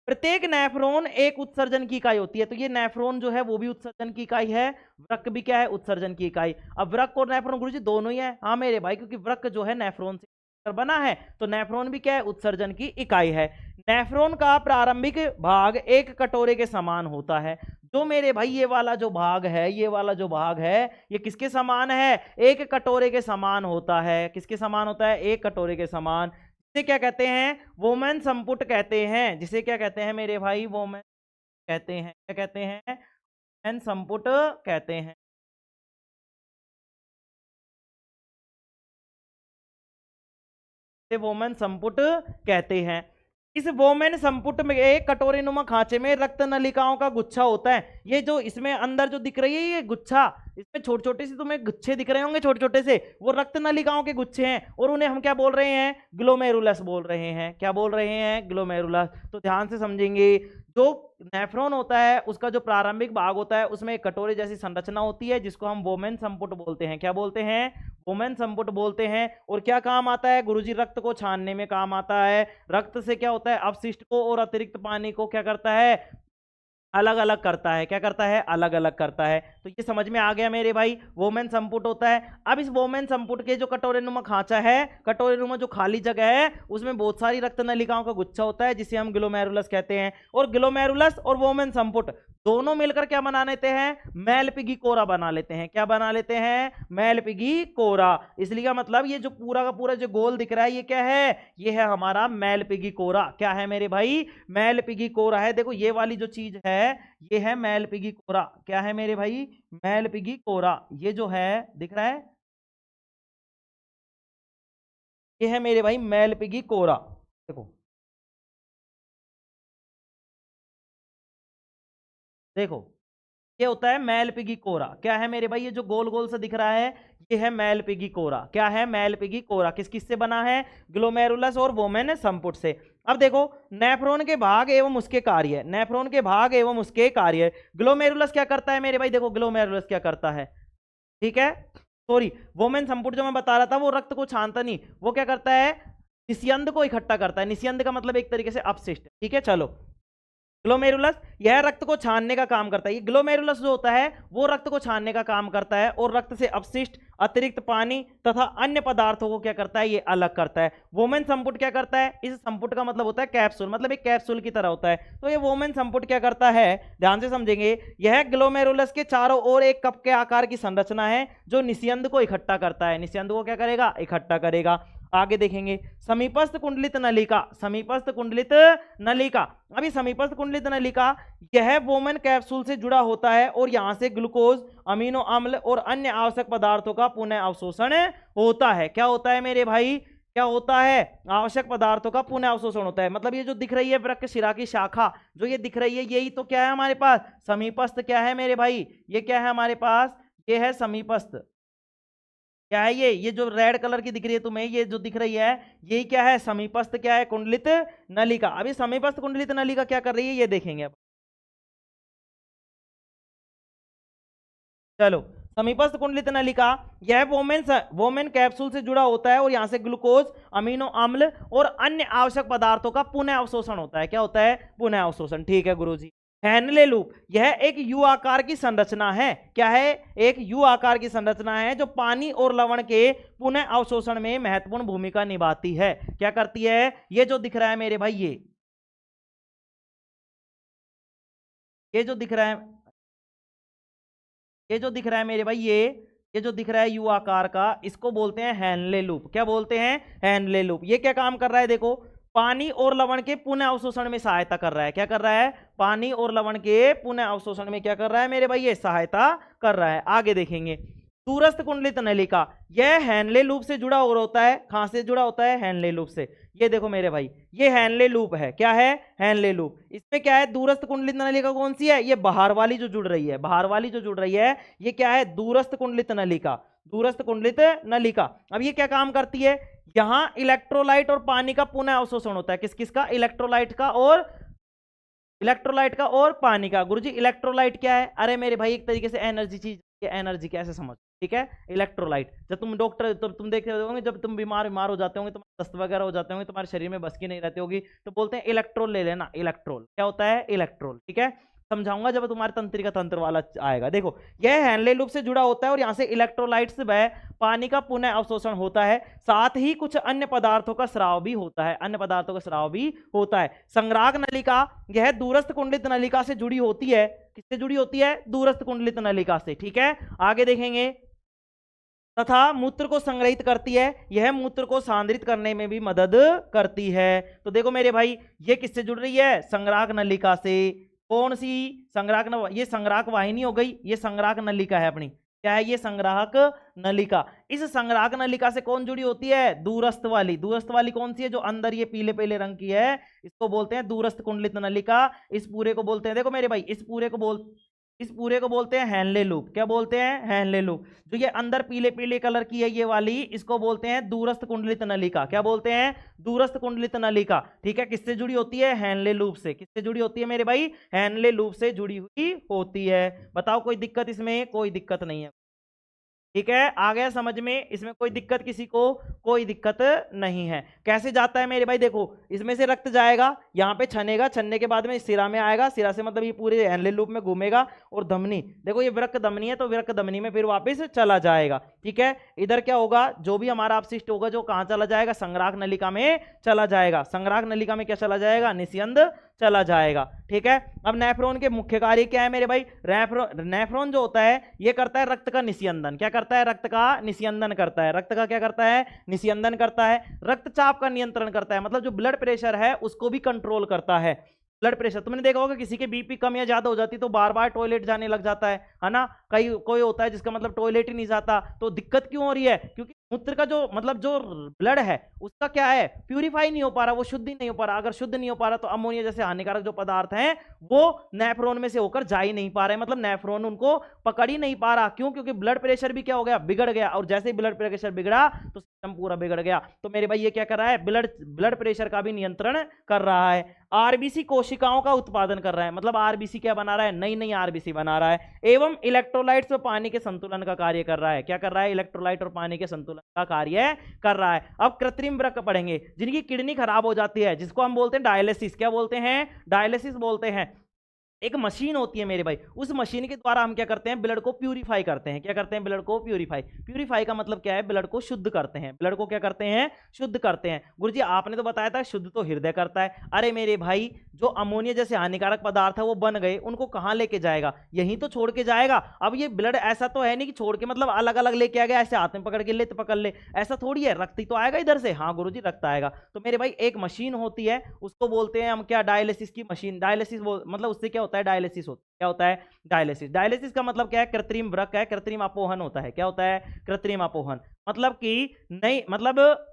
प्रत्येक नेफ्रॉन एक उत्सर्जन की इकाई होती है, तो ये नेफ्रॉन जो है वो भी उत्सर्जन की इकाई है, वृक्क भी क्या है, उत्सर्जन की इकाई। अब वृक्क और नेफ्रॉन गुरुजी दोनों ही है, हाँ मेरे भाई, क्योंकि वृक्क जो है नेफ्रॉन से बना है, तो नेफ्रॉन भी क्या है, उत्सर्जन की इकाई है। नेफ्रॉन का प्रारंभिक भाग एक कटोरे के समान होता है। जो मेरे भाई ये वाला जो भाग है, ये वाला जो भाग है, ये किसके समान है, एक कटोरे के समान होता है। किसके समान होता है, एक कटोरे के समान। जिसे क्या कहते हैं, वोमेन संपुट कहते हैं। जिसे क्या कहते हैं मेरे भाई, वोमेन कहते हैं। क्या कहते हैं, वोमेन संपुट कहते हैं। वोमेन संपुट कहते हैं। इस वोमेन संपुट में एक कटोरे नुमा खांचे में रक्त नलिकाओं का गुच्छा होता है। ये जो इसमें अंदर जो दिख रही है, ये गुच्छा, इसमें छोटे छोटे से तुम्हें गुच्छे दिख रहे होंगे, छोटे छोटे से, वो रक्त नलिकाओं के गुच्छे हैं, और उन्हें हम क्या बोल रहे हैं, ग्लोमेरुलस बोल रहे हैं। क्या बोल रहे हैं, ग्लोमेरुलस। तो ध्यान से समझेंगे, जो नेफ्रॉन होता है उसका जो प्रारंभिक भाग होता है, उसमें एक कटोरे जैसी संरचना होती है, जिसको हम वोमेन संपुट बोलते हैं। क्या बोलते हैं, वोमेन संपुट बोलते हैं। और क्या काम आता है गुरुजी, रक्त को छानने में काम आता है। रक्त से क्या होता है, अपशिष्ट को और अतिरिक्त पानी को क्या करता है, अलग अलग करता है। क्या करता है, अलग अलग करता है। तो ये समझ में आ गया मेरे भाई, वोमेन संपुट होता है। अब इस वोमेन संपुट के जो कटोरे नुमा खांचा है, कटोरे नुमा जो खाली जगह है, उसमें बहुत सारी रक्त नलिकाओं का गुच्छा होता है, जिसे हम ग्लोमेरुलस कहते हैं। और ग्लोमेरुलस और वोमेन संपुट दोनों मिलकर क्या बना लेते हैं, मैलपिगी कोरा बना लेते हैं। क्या बना लेते हैं, मैलपिगी कोरा। इसलिए का मतलब ये जो पूरा का पूरा जो गोल दिख रहा है, ये क्या है, ये है हमारा मैलपिगी कोरा। क्या है मेरे भाई, मैलपिगी कोरा है। देखो ये वाली जो चीज है, ये है मैलपिगी कोरा। क्या है मेरे भाई, मैलपिगी कोरा। ये जो है दिख रहा है, ये है मेरे भाई मैलपिगी कोरा। देखो देखो, ये होता है मैलपिगी कोरा। क्या है मेरे भाई, ये जो गोल गोल सा दिख रहा है, ये है मैलपिगी कोरा। क्या है, मैलपिगी कोरा। किस किस से बना है, ग्लोमेरुलस और वोमेन संपुट से। अब देखो, नेफ्रॉन के भाग एवं उसके कार्य, नेफ्रॉन के भाग एवं उसके कार्य। ग्लोमेरुलस क्या करता है मेरे भाई, देखो ग्लोमेरुलस क्या करता है, ठीक है, सॉरी, वोमेन संपुट जो मैं बता रहा था, वो रक्त को छानता नहीं, वो क्या करता है, निस्यंद को इकट्ठा करता है। निस्यंद का मतलब एक तरीके से अपशिष्ट। ठीक है, चलो ग्लोमेरुलस यह रक्त को छानने का काम करता है। ये ग्लोमेरुलस जो होता है वो रक्त को छानने का काम करता है और रक्त से अपशिष्ट अतिरिक्त पानी तथा अन्य पदार्थों को क्या करता है, ये अलग करता है। वोमेन संपुट क्या करता है, इस संपुट का मतलब होता है कैप्सूल, मतलब एक कैप्सूल की तरह होता है। तो ये वोमेन संपुट क्या करता है, ध्यान से समझेंगे, यह ग्लोमेरुलस के चारों ओर एक कप के आकार की संरचना है जो निस्यंद को इकट्ठा करता है। निस्यंद को क्या करेगा, इकट्ठा करेगा। आगे देखेंगे समीपस्थ कुंडलित नलिका, समीपस्थ कुंडलित नलिका। अभी समीपस्थ कुंडलित नलिका यह वोमेन कैप्सूल से जुड़ा होता है और यहां से ग्लूकोज, अमीनो अम्ल और अन्य आवश्यक पदार्थों का पुनः अवशोषण होता है। क्या होता है मेरे भाई, क्या होता है, आवश्यक पदार्थों का पुनः अवशोषण होता है। मतलब ये जो दिख रही है वृक्क शिरा की शाखा जो ये दिख रही है, यही तो क्या है हमारे पास, समीपस्थ क्या है मेरे भाई, ये क्या है हमारे पास, ये है समीपस्थ। क्या है ये जो रेड कलर की दिख रही है तुम्हें, ये जो दिख रही है यही क्या है, समीपस्थ क्या है, कुंडलित नलिका। अभी समीपस्थ कुंडलित नलिका क्या कर रही है ये देखेंगे अब। चलो, समीपस्थ कुंडलित नलिका यह वोमेन कैप्सूल से जुड़ा होता है और यहां से ग्लूकोज, अमीनो अम्ल और अन्य आवश्यक पदार्थों का पुनः अवशोषण होता है। क्या होता है, पुनः अवशोषण। ठीक है गुरुजी। हेनले लूप यह एक यू आकार की संरचना है। क्या है, एक यू आकार की संरचना है जो पानी और लवण के पुनः अवशोषण में महत्वपूर्ण भूमिका निभाती है। क्या करती है, ये जो दिख रहा है मेरे भाई, ये जो दिख रहा है, ये जो दिख रहा है मेरे भाई, ये जो दिख रहा है यू आकार का, इसको बोलते हैं हेनले लूप। क्या बोलते हैं, हेनले लूप। ये क्या काम कर रहा है, देखो, पानी और लवण के पुनः अवशोषण में सहायता कर रहा है। क्या कर रहा है, पानी और लवण के पुनः अवशोषण में क्या कर रहा है मेरे भाई, ये सहायता कर रहा है। आगे देखेंगे दूरस्थ कुंडलित नलिका यह हेनले लूप से जुड़ा और होता है। कहां से जुड़ा होता है, हेनले लूप से। ये देखो मेरे भाई, ये हेनले लूप है। क्या है, हेनले लूप। इसमें क्या है, दूरस्थ कुंडलित नलिका कौन सी है, ये बाहर वाली जो जुड़ रही है, बाहर वाली जो जुड़ रही है, ये क्या है, दूरस्थ कुंडलित नलिका, दूरस्थ कुंडलित नलिका। अब ये क्या काम करती है, यहां इलेक्ट्रोलाइट और पानी का पुनः अवशोषण होता है। किस किस का, इलेक्ट्रोलाइट का और पानी का। गुरुजी इलेक्ट्रोलाइट क्या है, अरे मेरे भाई एक तरीके से एनर्जी चीज, एनर्जी कैसे समझ, ठीक है। इलेक्ट्रोलाइट, जब तुम डॉक्टर, तो तुम देखते होंगे जब तुम बीमार हो जाते होंगे, तुम्हारे दस्त वगैरह हो जाते होंगे, तुम्हारे शरीर में बस की नहीं रहती होगी, तो बोलते हैं इलेक्ट्रोल ले लेना। इलेक्ट्रोल क्या होता है, इलेक्ट्रोल, ठीक है। समझाऊंगा जब तुम्हारे तंत्रिका तंत्र वाला आएगा। देखो यह हेनले लूप से जुड़ा होता है और यहां से इलेक्ट्रोलाइट्स व पानी का पुनः अवशोषण होता है। साथ ही कुछ अन्य पदार्थों का स्राव भी होता है, अन्य पदार्थों का स्राव भी होता है। संग्राहक नलिका यह दूरस्थ कुंडलित नलिका से जुड़ी होती है। किससे जुड़ी होती है, दूरस्थ कुंडलित नलिका से, ठीक है। आगे देखेंगे तथा मूत्र को संग्रहित करती है। यह मूत्र को सांद्रित करने में भी मदद करती है। तो देखो मेरे भाई, ये किससे जुड़ रही है, संग्राहक नलिका से। कौन सी, संग्राहक, ये संग्राहक वाहिनी हो गई, ये संग्राहक नलिका है अपनी। क्या है, ये संग्राहक नलिका। इस संग्राहक नलिका से कौन जुड़ी होती है, दूरस्थ वाली। दूरस्थ वाली कौन सी है, जो अंदर ये पीले पीले रंग की है, इसको बोलते हैं दूरस्थ कुंडलित नलिका। इस पूरे को बोलते हैं, देखो मेरे भाई, इस पूरे को बोलते हैं हेनले लूप। क्या बोलते हैं, हेनले लूप। जो ये अंदर पीले पीले कलर की है ये वाली, इसको बोलते हैं दूरस्थ कुंडलित नलिका। क्या बोलते हैं, दूरस्थ कुंडलित नलिका, ठीक है। किससे जुड़ी होती है, हेनले लूप से। किससे जुड़ी होती है मेरे भाई, हेनले लूप से जुड़ी हुई होती है। बताओ कोई दिक्कत इसमें, कोई दिक्कत नहीं है, ठीक है। आ गया समझ में, इसमें कोई दिक्कत किसी को, कोई दिक्कत नहीं है। कैसे जाता है मेरे भाई, देखो इसमें से रक्त जाएगा, यहाँ पे छनेगा, छनने के बाद में सिरा में आएगा, सिरा से मतलब ये पूरे हेनले लूप में घूमेगा, और धमनी, देखो ये वृक्क धमनी है, तो वृक्क धमनी में फिर वापस चला जाएगा, ठीक है। इधर क्या होगा, जो भी हमारा अपशिष्ट होगा, जो कहाँ चला जाएगा, संग्राहक नलिका में चला जाएगा। संग्राहक नलिका में क्या चला जाएगा, निस्यंद चला जाएगा, ठीक है। अब नेफ्रॉन के मुख्य कार्य क्या है मेरे भाई, नेफ्रॉन जो होता है ये करता है रक्त का निस्यंदन। क्या करता है, रक्त का निस्यंदन करता है। रक्त का क्या करता है, निस्यंदन करता है। रक्तचाप का नियंत्रण करता है, मतलब जो ब्लड प्रेशर है उसको भी कंट्रोल करता है। ब्लड प्रेशर तुमने देखा होगा, किसी के बीपी कम या ज्यादा हो जाती तो बार बार टॉयलेट जाने लग जाता है ना। कोई होता है जिसका मतलब टॉयलेट ही नहीं जाता, तो दिक्कत क्यों हो रही है, क्योंकि मूत्र का जो मतलब जो ब्लड है उसका क्या है, प्यूरिफाई नहीं हो पा रहा, वो शुद्ध ही नहीं हो पा रहा। अगर शुद्ध नहीं हो पा रहा तो अमोनिया जैसे हानिकारक जो पदार्थ हैं वो नेफ्रॉन में से होकर जा ही नहीं पा रहे, मतलब नेफ्रॉन उनको पकड़ ही नहीं पा रहा। क्यों, क्योंकि ब्लड प्रेशर भी क्या हो गया, बिगड़ गया, और जैसे ही ब्लड प्रेशर बिगड़ा तो सिस्टम पूरा बिगड़ गया। तो मेरे भाई ये क्या कर रहा है, ब्लड प्रेशर का भी नियंत्रण कर रहा है। आरबीसी कोशिका कोशिकाओं का उत्पादन कर रहा है, मतलब आरबीसी क्या बना रहा है, नई नई आरबीसी बना रहा है, एवं इलेक्ट्रोलाइट्स और पानी के संतुलन का कार्य कर रहा है। क्या कर रहा है, इलेक्ट्रोलाइट और पानी के संतुलन का कार्य कर रहा है। अब कृत्रिम वृक्क पढ़ेंगे, जिनकी किडनी खराब हो जाती है, जिसको हम बोलते हैं डायलिसिस। क्या बोलते हैं, डायलिसिस बोलते हैं। एक मशीन होती है मेरे भाई, उस मशीन के द्वारा हम क्या करते हैं, ब्लड को प्यूरिफाई करते हैं। क्या करते हैं, ब्लड को प्यूरिफाई। प्यूरिफाई का मतलब क्या है, ब्लड को शुद्ध करते हैं। ब्लड को क्या करते हैं, शुद्ध करते हैं। गुरुजी आपने तो बताया था शुद्ध तो हृदय करता है। अरे मेरे भाई, जो अमोनिया जैसे हानिकारक पदार्थ है वो बन गए, उनको कहां लेके जाएगा, यहीं तो छोड़ के जाएगा। अब ये ब्लड ऐसा तो है नहीं कि छोड़ के मतलब अलग अलग लेके आ गया, ऐसे हाथ में पकड़ के ले तो पकड़ ले, ऐसा थोड़ी है, रक्त ही तो आएगा इधर से। हाँ गुरुजी, रक्त आएगा। तो मेरे भाई एक मशीन होती है, उसको बोलते हैं हम क्या, डायलिसिस की मशीन। डायलिसिस मतलब उससे क्या होता है, डायलिसिस होता है। क्या होता है, डायलिसिस। डायलिसिस का मतलब क्या है, कृत्रिम वृक्क है, कृत्रिम अपोहन होता है। क्या होता है, कृत्रिम अपोहन। मतलब कि नहीं, मतलब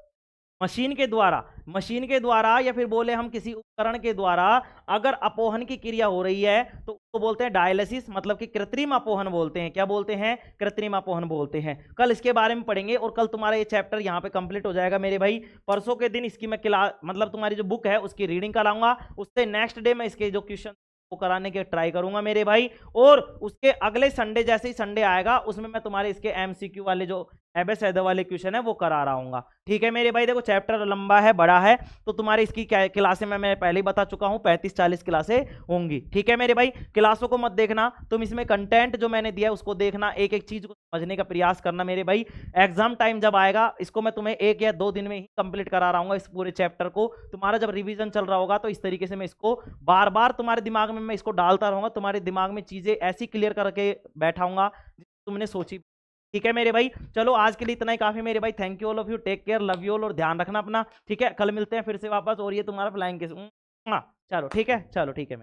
मशीन के द्वारा या फिर बोले हम किसी उपकरण के द्वारा अगर अपोहन की क्रिया हो रही है तो उसको बोलते हैं डायलिसिस, मतलब कि कृत्रिम अपोहन बोलते हैं। क्या बोलते हैं, कृत्रिम अपोहन बोलते हैं। कल इसके बारे में पढ़ेंगे और कल तुम्हारा ये चैप्टर यहाँ पे कंप्लीट हो जाएगा मेरे भाई। परसों के दिन इसकी मैं क्लास, मतलब तुम्हारी जो बुक है उसकी रीडिंग कराऊंगा, उससे नेक्स्ट डे मैं इसके जो क्वेश्चन वो कराने के ट्राई करूंगा मेरे भाई। और उसके अगले संडे, जैसे ही संडे आएगा उसमें मैं तुम्हारे इसके एमसीक्यू वाले जो एबेस वाले क्वेश्चन है वो करा रहा हूँ। ठीक है मेरे भाई, देखो चैप्टर लंबा है, बड़ा है, तो तुम्हारी इसकी क्लासें मैं पहले ही बता चुका हूँ, 35-40 क्लासें होंगी। ठीक है मेरे भाई, क्लासों को मत देखना तुम, इसमें कंटेंट जो मैंने दिया उसको देखना, एक एक चीज को समझने का प्रयास करना मेरे भाई। एग्जाम टाइम जब आएगा इसको मैं तुम्हें 1 या 2 दिन में ही कंप्लीट करा रहा हूँ इस पूरे चैप्टर को। तुम्हारा जब रिवीजन चल रहा होगा तो इस तरीके से मैं इसको बार बार तुम्हारे दिमाग में मैं इसको डालता रहूंगा, तुम्हारे दिमाग में चीजें ऐसी क्लियर करके बैठाऊंगा तुमने सोची। ठीक है मेरे भाई, चलो आज के लिए इतना ही काफी मेरे भाई। Thank you all of you, take care, love you all, और ध्यान रखना अपना। ठीक है, कल मिलते हैं फिर से वापस, और ये तुम्हारा फ्लाइंग किस। चलो ठीक है, चलो ठीक है।